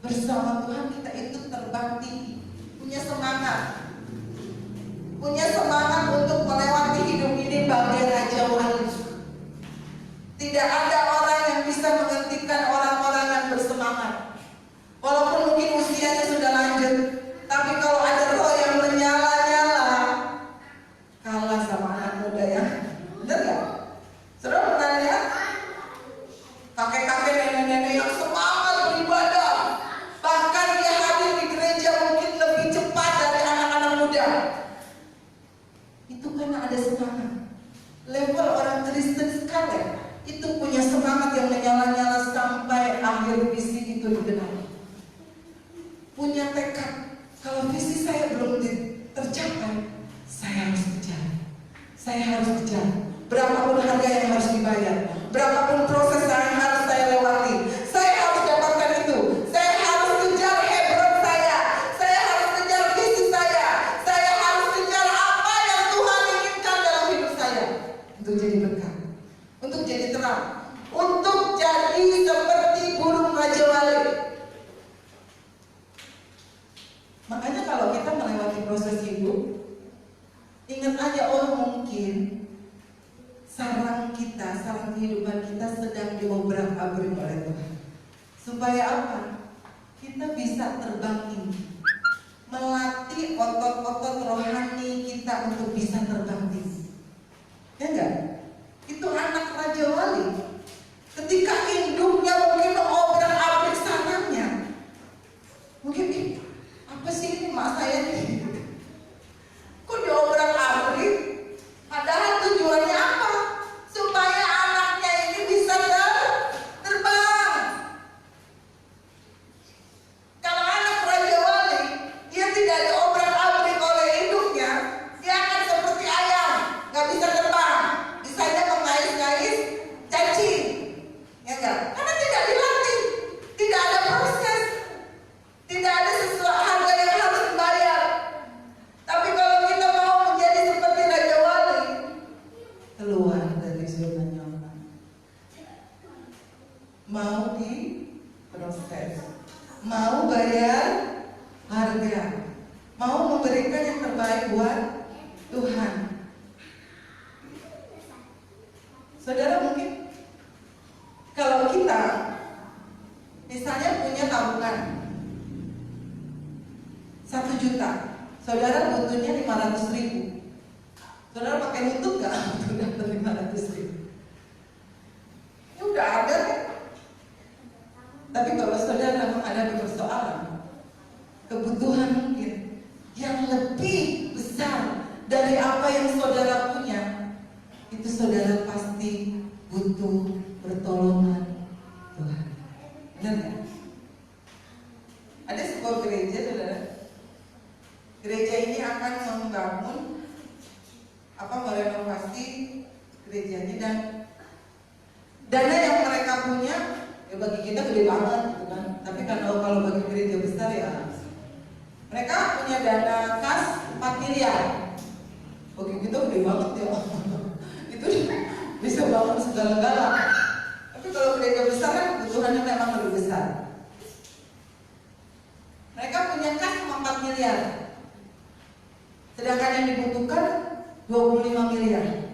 bersama Tuhan. Kita itu punya semangat untuk melewati hidup ini bagai Raja Wali. Tidak ada orang yang bisa menghentikan orang-orang yang bersemangat. Walaupun mungkin usianya sudah lanjut, tapi kalau ada roh yang menyala-nyala, kalah sama anak muda ya. Benar ya? Saudara pernah lihat kakek-kakek, nenek-nenek yang semangat beribadah, bahkan dia hadir di gereja mungkin lebih cepat dari anak-anak muda. Itu karena ada semangat. Level orang Kristen sekali itu punya semangat yang menyala-nyala sampai akhir visi itu digenapi. Punya tekad, kalau visi saya belum tercapai, saya harus kejar. Saya harus kejar. Berapapun harga yang harus dibayar, berapapun proses yang harus saya lewati, saya harus dapatkan itu. Saya harus kejar Hebron saya harus kejar visi saya harus kejar apa yang Tuhan inginkan dalam hidup saya untuk jadi berkat, untuk jadi terang, untuk jadi seperti burung Raja Wali. Makanya kalau kita melewati proses hidup, ingat aja, oh mungkin sarang kehidupan kita sedang diobrak-abrik oleh Tuhan. Supaya apa? Kita bisa terbang tinggi, melatih otot-otot rohani kita untuk bisa terbang tinggi. Ya enggak? Itu anak Raja Wali. Ketika induknya mungkin mengobrak-abrik sarangnya, mungkin apa sih ini mak saya nih? Kok diobrak-abrik? Padahal tujuannya apa? Supaya anaknya ini bisa terbang. Kalau anak Raja Wali, dia tidak diobrak-abrik oleh induknya, dia akan seperti ayam, nggak bisa terbang, bisanya mengais-ngais cacing, ya enggak? Karena tidak dilatih, tidak ada proses, tidak ada sesuatu harga yang harus dibayar. Tapi kalau kita mau menjadi seperti Raja Wali, keluar dari zona nyaman, mau diproses, mau bayar harga, mau memberikan yang terbaik buat Tuhan. Saudara, mungkin kalau kita misalnya punya tabungan 1 juta, saudara butuhnya 500.000. Saudara pakai nutup gak untuk dapat 500.000? Ya udah ada kan? Tapi kalau saudara menghadapi persoalan, kebutuhan mungkin yang lebih besar dari apa yang saudara punya, itu saudara pasti butuh pertolongan Tuhan. Benar gak? Ada sebuah gereja, saudara. Gereja ini akan membangun merenovasi gerejanya, dan dana yang mereka punya ya bagi kita gede banget gitu kan. Tapi kalau bagi gereja besar ya mereka punya dana kas 4 miliar. Bagi kita gede banget ya. Itu bisa bangun segala-gala. Tapi kalau gereja besar kan kebutuhannya memang lebih besar. Mereka punya kas 4 miliar. Sedangkan yang dibutuhkan 25 miliar.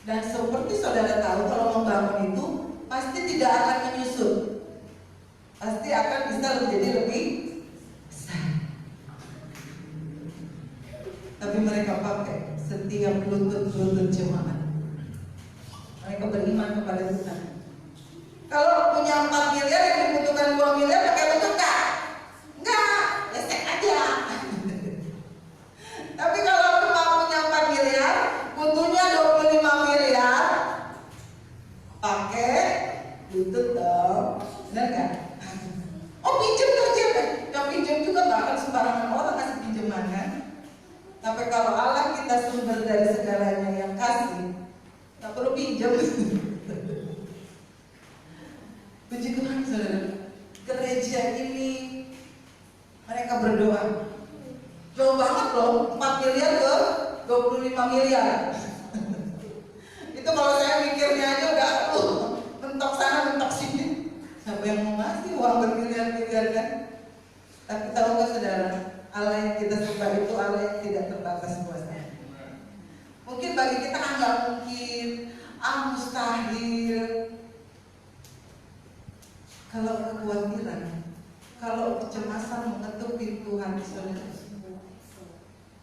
Dan seperti saudara tahu, kalau membangun itu pasti tidak akan menyusut, pasti akan bisa menjadi lebih besar. Tapi mereka pakai setiap lutut jemaat. Mereka beriman kepada Tuhan. Kalau punya 4 miliar yang dibutuhkan 2 miliar, pakai lutut enggak? Enggak, lesek aja. Tapi kalau cuma punya 4 miliar, butuhnya 25 miliar, pakai lutut dong, benar kan? Oh pinjam aja kan? Yang pinjam juga nggak akan sembarangan orang kasih pinjaman kan? Tapi kalau Allah kita sumber dari segalanya yang kasih, nggak perlu pinjam. Puji Tuhan, saudara. Gereja ini mereka berdoa. Jauh banget loh, 4 miliar ke 25 miliar. Itu kalau saya mikirnya aja udah mentok sana mentok sini. Siapa yang mau ngasih uang bermiliar-miliar kan? Tapi tahu gak saudara, Allah yang kita sembah itu Allah yang tidak terbatas kuasanya. Mungkin bagi kita nggak mungkin, mustahil. Kalau kekhawatiran, kalau kecemasan mengetuk pintu hati saudara,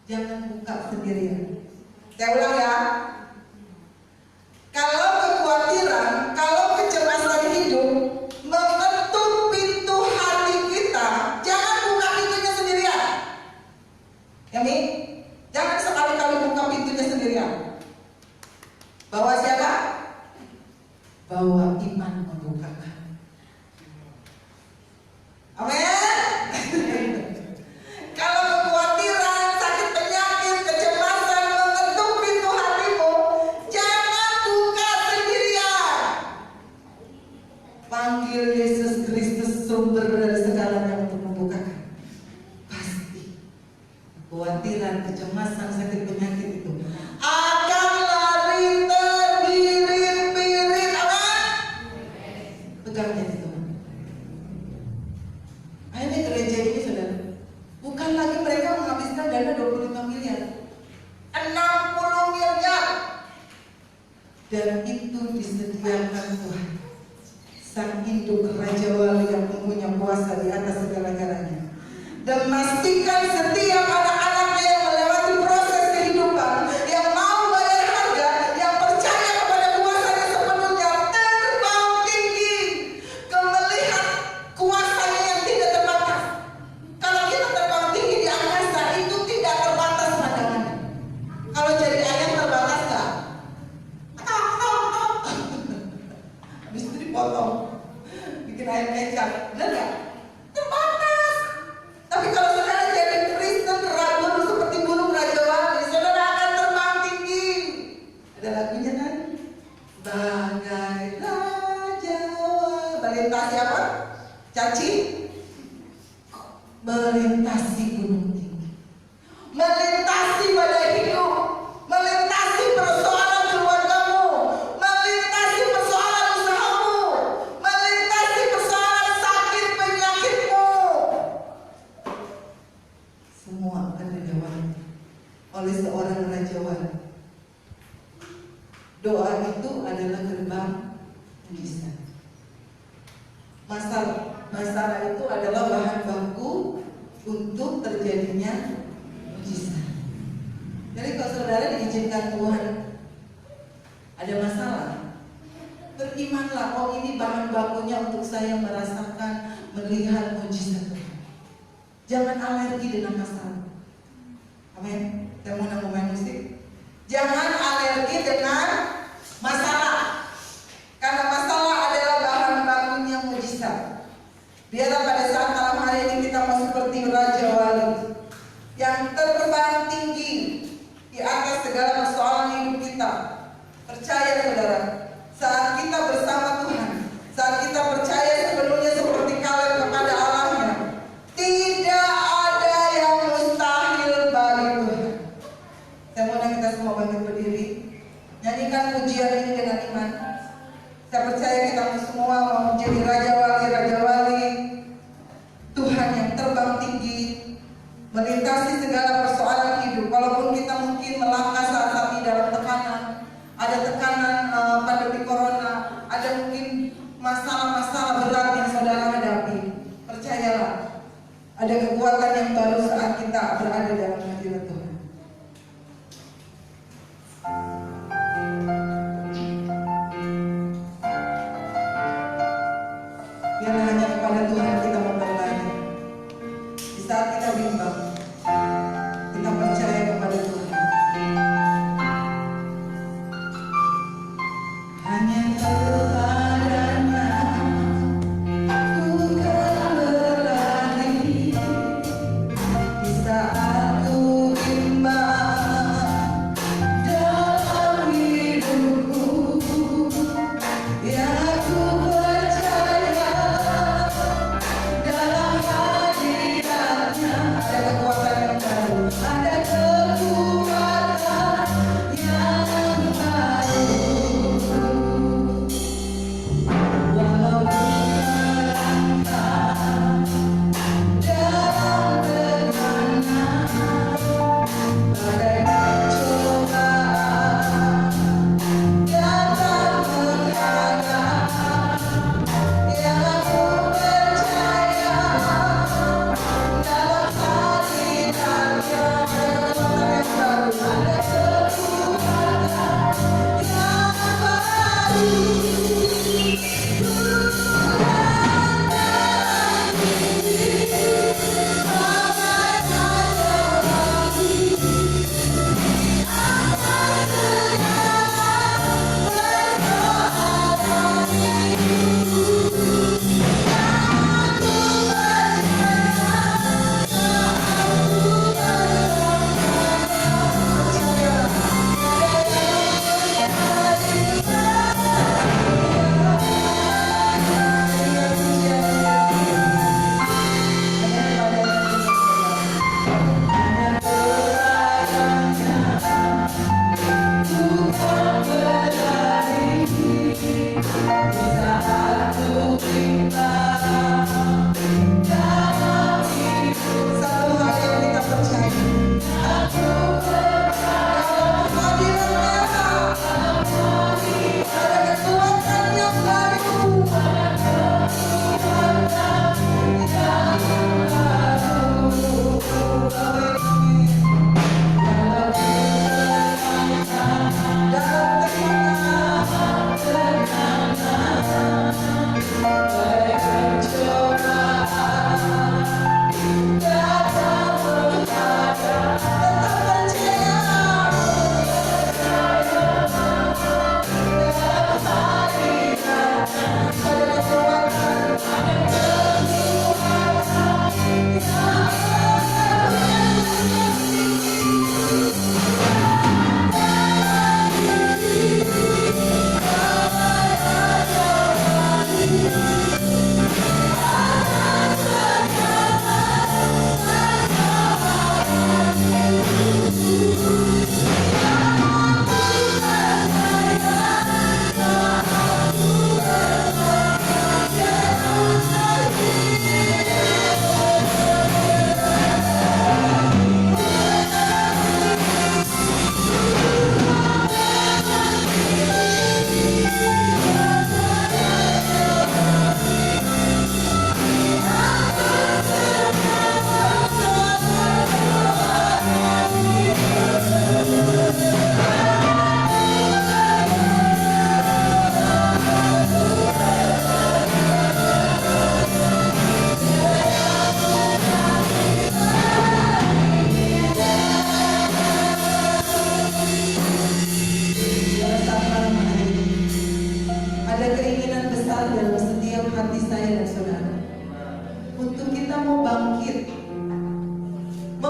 jangan buka sendirian. Saya ulang ya. Kalau kekhawatiran, kalau kecemasan hidup mengetuk pintu hati kita, jangan buka pintunya sendirian. Ya Mi? Jangan sekali-kali buka pintunya sendirian. Bawa siapa? Bawa iman membukakan. Amin. Kalau kekhawatiran, sakit penyakit, kecemasan mengetuk pintu hatimu, jangan buka sendirian. Panggil Yesus Kristus, sumber dari segalanya, untuk membukakan. Pasti kekhawatiran, kecemasan, sakit penyakit itu akan lari terbirit-birit. Amin. Pegangnya itu. Akhirnya gereja ini saudara, bukan lagi mereka menghabiskan dana 25 miliar, 60 miliar. Dan itu disediakan Tuhan, Sang Induk Raja Wali yang mempunyai kuasa di atas segala-galanya. Dan pastikan setiap anak-anaknya yang melewati proses kehidupan, yang mau bayar harga, yang percaya kepada kuasanya sepenuhnya, terbang tinggi, melihat kuasanya yang tidak terbatas. Kalau kita terbang tinggi di angkasa, itu tidak terbatas pandangannya. Kalau jadi ayam terbatas nggak? Habis itu dipotong, bikin ayam kecap, benar nggak? Terbatas. Tapi kalau saudara jadi Kristen ragu seperti burung Raja Wali, saudara akan terbang tinggi. Ada lagunya kan? Bagai Raja Wali. Melintasi apa? Caci? Melintasi gunung tinggi, melintasi badai hidup, melintasi persoalan keluargamu, melintasi persoalan usahamu, melintasi persoalan sakit penyakitmu. Semua akan dilewati oleh seorang Raja Wali. Doa itu adalah gerbang mujizat. Masalah itu adalah bahan baku untuk terjadinya mujizat. Jadi kalau saudara diizinkan Tuhan ada masalah, berimanlah, oh ini bahan bakunya untuk saya merasakan, melihat mujizat Tuhan. Jangan alergi dengan masalah. Amin. Saya mau main musik. Jangan alergi dengan masalah, karena masalah adalah bahan bakunya mujizat. Biarlah pada saat malam hari ini kita mau seperti Raja Wali yang terbang tinggi di atas segala persoalan hidup kita. Percaya saudara, saat kita bersama Tuhan, saat kita percaya sepenuhnya seperti Kaleb kepada Allahnya, tidak ada yang mustahil bagi Tuhan. Saya mau kita semua bangkit berdiri, nyanyikan pujian ini dengan iman. Saya percaya kita semua mau menjadi Raja Wali, Tuhan yang terbang tinggi, melintasi segala persoalan hidup. Walaupun kita mungkin melangkah saat ini dalam tekanan, ada tekanan pandemi corona, ada mungkin masalah-masalah berat yang saudara hadapi. Percayalah, ada kekuatan yang baru saat kita berada dalam hadirat Tuhan. Biarlah hanya kepada Tuhan kita mempercayai. Di saat kita bimbang, kita percaya kepada Tuhan. Hanya kepadanya ku kan berlari. Di saat ku bimbang dalam hidupku, ya ku percaya dalam hadiratnya.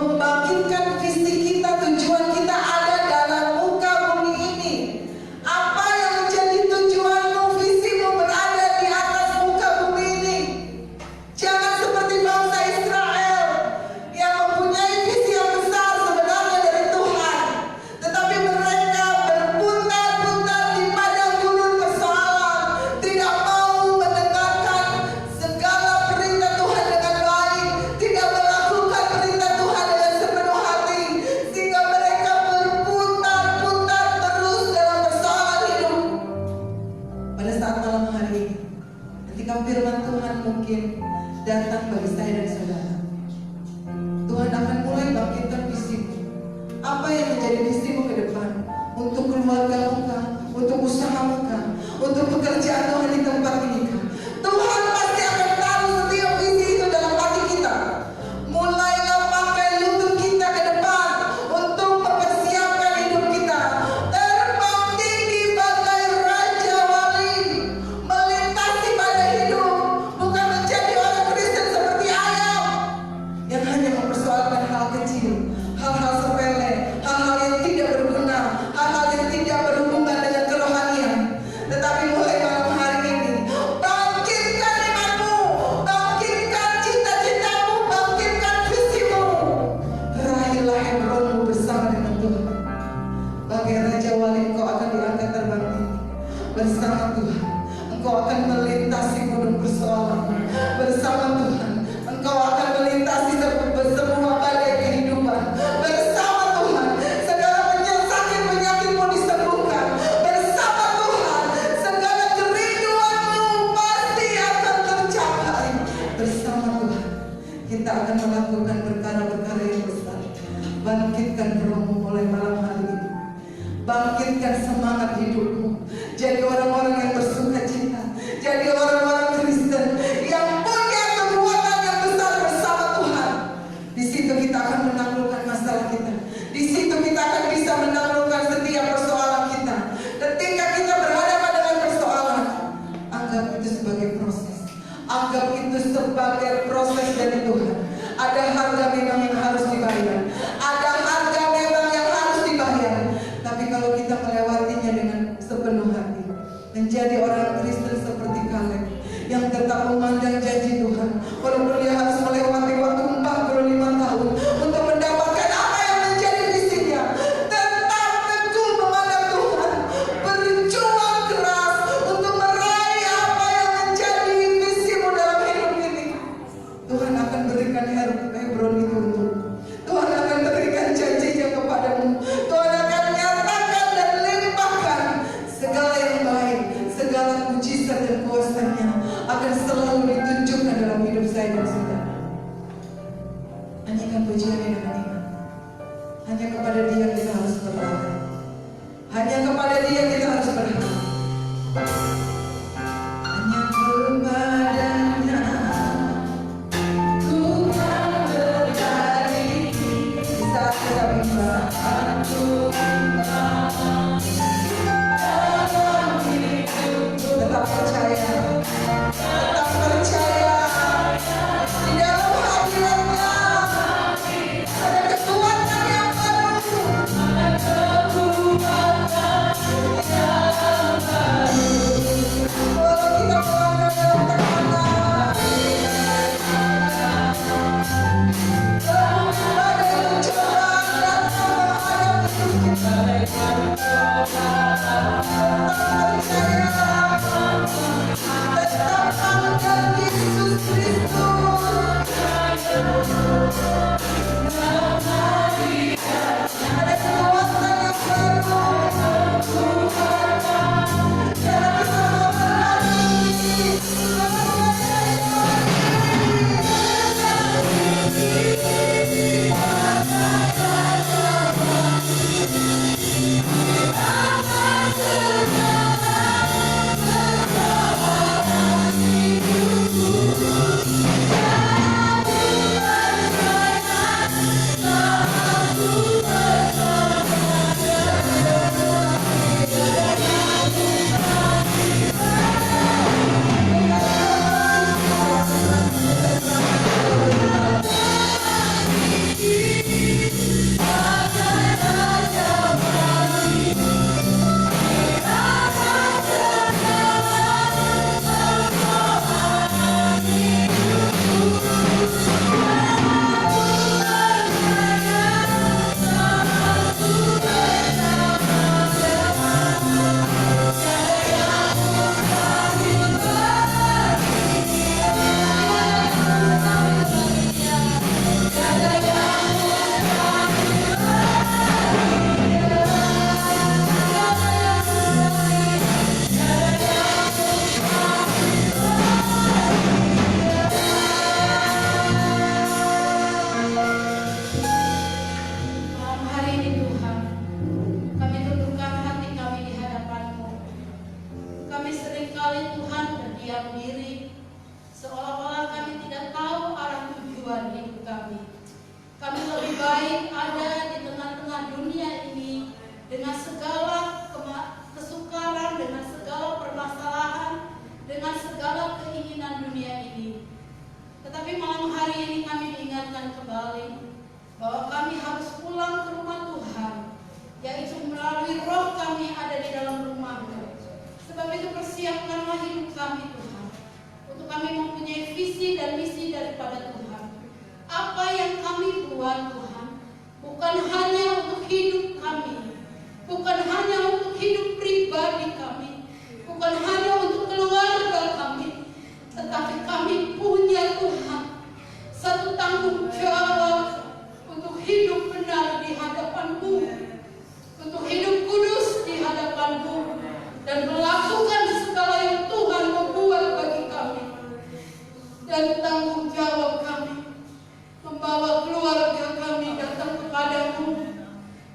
membangkitkan visi kita, tujuan kita ada dalam muka bumi ini. Apa yang menjadi tujuanmu, visimu berada di atas muka bumi ini. Jangan seperti bangsa Israel yang mempunyai visi yang besar sebenarnya dari Tuhan, tetapi mereka berputar-putar di padang gurun persoalan, tidak mau mendengarkan segala perintah Tuhan dengan baik, tidak melakukan perintah Tuhan dengan sepenuh hati, sehingga mereka berputar-putar terus dalam persoalan hidup. Pada saat malam hari ini, ketika firman Tuhan mungkin datang bagi saya dan saudara, Tuhan akan mulai bangkitkan visimu. Apa yang menjadi visimu ke depan? Untuk keluargamu kah? Untuk usahamu kah? Untuk pekerjaan Tuhan di tempat ini kah? Tuhan pasti akan taruh setiap visi itu dalam hati kita. Mulailah pakai lutut kita ke depan untuk mempersiapkan hidup kita. Terbang tinggi bagai Raja Wali, melintasi badai hidup, bukan menjadi orang Kristen seperti ayam yang hanya mempersoalkan hal kecil, hal-hal sepele, hal-hal yang tidak berguna, hal-hal yang tidak berhubungan dengan kerohanian. Tetapi mulai malam hari ini, bangkitkan imanmu, bangkitkan cita-citamu, bangkitkan visimu. Raihlah Hebronmu bersama dengan Tuhan. Bagai Raja Wali engkau akan diangkat terbang tinggi bersama Tuhan. Engkau akan melintasi gunung persoalan bersama Tuhan. Engkau akan melintasi semua badai kehidupan bersama Tuhan. Segala sakit penyakitmu disembuhkan bersama Tuhan. Segala kerinduanmu pasti akan tercapai bersama Tuhan. Kita akan melakukan perkara-perkara yang besar. Bangkitkan rohmu mulai malam hari ini. Bangkitkan semangat hidupmu. Jadi orang-orang yang bersuka cita. Jadi orang-orang Kristen yang punya kekuatan yang besar bersama Tuhan. Di situ kita akan menaklukkan masalah kita. Di situ kita akan bisa menaklukkan setiap persoalan kita. Ketika kita berhadapan dengan persoalan, anggap itu sebagai proses. Anggap itu sebagai proses dari Tuhan. Ada harga memang yang harus dibayar. Ada harga memang yang harus dibayar. Tapi kalau kita melewatinya dengan sepenuh hati, menjadi orang Kristen seperti Kaleb yang tetap memandang janji Tuhan, walaupun dia harus melewati waktu 45 tahun untuk mendapatkan apa yang menjadi visinya. Tetap teguh memandang Tuhan, berjuang keras untuk meraih apa yang menjadi visimu dalam hidup ini. Tuhan akan berikan Hebron itu untukmu. Tuhan akan berikan janjinya kepadamu. Tuhan akan nyatakan dan limpahkan segala yang baik, segala mujizat dan kuasanya akan selalu ditunjukkan dalam hidup saya dan saudara. Nyanyikan pujiannya dengan iman. Hanya kepada Dia kita harus berharap. Hanya kepada Dia kita harus berharap. Hanya kepadanya ku kan berlari. Di saat kita bimbang, aku tetap percaya, tetap percaya di dalam hadiratnya ada kekuatan yang baru. Ada kekuatan yang baru. hidup kami. Kami lebih baik ada di tengah-tengah dunia ini dengan segala kesukaran, dengan segala permasalahan, dengan segala keinginan dunia ini. Tetapi malam hari ini kami diingatkan kembali bahwa kami harus pulang ke rumah Tuhan, yaitu melalui roh kami ada di dalam rumah-Mu. Sebab itu persiapkanlah hidup kami Tuhan, untuk kami mempunyai visi dan misi daripada Tuhan. Apa yang kami buat Tuhan, bukan hanya untuk hidup kami, bukan hanya untuk hidup pribadi kami, bukan hanya untuk keluarga kami, tetapi kami punya Tuhan satu tanggung jawab untuk hidup benar di hadapan-Mu, untuk hidup kudus di hadapan-Mu, dan melakukan segala yang Tuhan membuat bagi kami. Dan tanggung jawab kami membawa keluarga kami datang kepada-Mu,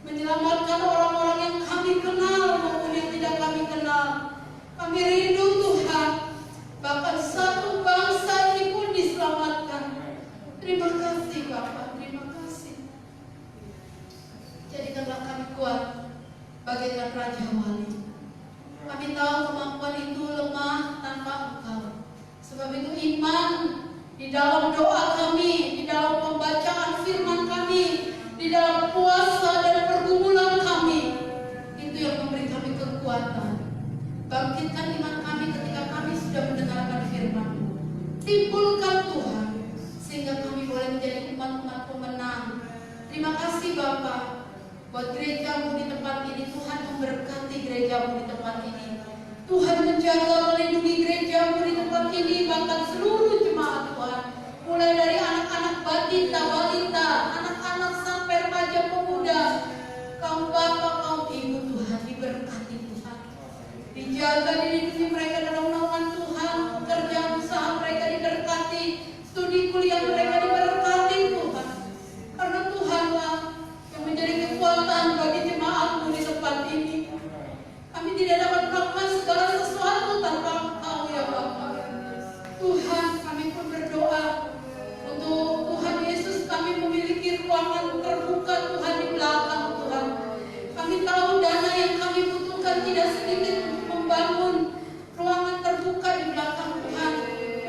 menyelamatkan orang-orang yang kami kenal maupun yang tidak kami kenal. Kami rindu Tuhan, bahkan satu bangsa ini pun diselamatkan. Terima kasih Bapa, terima kasih. Jadikanlah kami kuat bagaikan Raja Wali. Kami tahu kemampuan itu lemah tanpa Engkau. Sebab itu iman di dalam doa kami, di dalam pembacaan firman kami, di dalam puasa dan pergumulan kami, itu yang memberi kami kekuatan. Bangkitkan iman kami ketika kami sudah mendengarkan firman-Mu. Timbulkan Tuhan, sehingga kami boleh menjadi umat-umat pemenang. Terima kasih Bapa, buat gereja-Mu di tempat ini. Tuhan memberkati gereja-Mu di tempat ini. Tuhan menjaga, melindungi gereja-Mu di tempat ini, bahkan seluruh jemaat Tuhan. Mulai dari anak-anak balita, anak-anak sampai remaja pemuda. Kaum Bapak, kaum Ibu Tuhan, diberkati Tuhan. Dijaga, dilindungi mereka dalam naungan Tuhan. Pekerjaan usaha mereka diberkati, studi kuliah mereka diberkati Tuhan. Karena Tuhanlah yang menjadi kekuatan bagi jemaat-Mu di tempat ini. Kami tidak dapat melakukan segala sesuatu tanpa Engkau ya Bapa. Tuhan, kami pun berdoa untuk Tuhan Yesus, kami memiliki ruangan terbuka Tuhan di belakang Tuhan. Kami tahu dana yang kami butuhkan tidak sedikit untuk membangun ruangan terbuka di belakang Tuhan,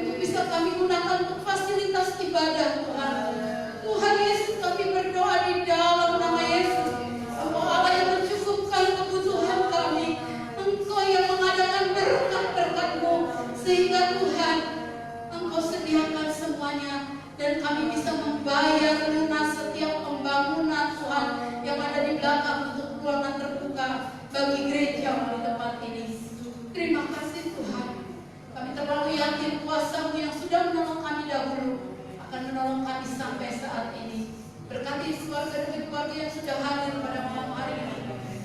untuk bisa kami gunakan untuk fasilitas ibadah Tuhan. Tuhan Yesus, kami berdoa di dalam nama Yesus, Engkau Allah yang mencukupkan kebutuhan kami, Engkau yang mengadakan berkat-berkat-Mu, sehingga Tuhan Engkau sediakan semuanya, dan kami bisa membayar lunas setiap pembangunan Tuhan yang ada di belakang untuk ruangan terbuka bagi gereja di tempat ini. Terima kasih Tuhan. Kami terlalu yakin kuasa-Mu yang sudah menolong kami dahulu akan menolong kami sampai saat ini. Berkati keluarga demi keluarga yang sudah hadir pada malam hari ini.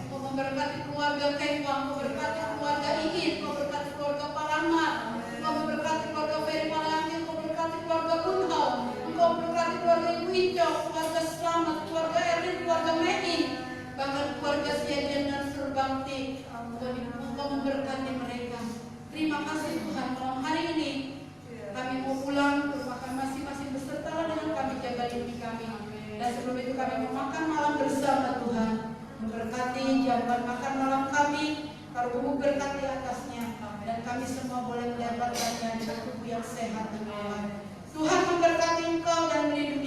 Engkau memberkati keluarga Kempang, Engkau berkati keluarga Iin, Engkau berkati keluarga Paramar, Engkau memberkati keluarga Ferry Malayangki, Engkau berkati keluarga Bunhau, Engkau berkati keluarga Ibu Hijau, keluarga Selamat, keluarga Erlin, keluarga Mei, bahkan keluarga Siajen dan Surbakti. Engkau memberkati mereka. Terima kasih Tuhan, malam hari ini kami mau pulang ke rumah kami masing-masing, beserta dengan kami jaga diri kami. Dan sebelum itu kami memakan malam bersama Tuhan. Memberkati jamuan makan malam kami, kalau berkat di atasnya, dan kami semua boleh mendapatkannya dengan tubuh yang sehat dan kuat. Tuhan memberkati engkau dan melindungi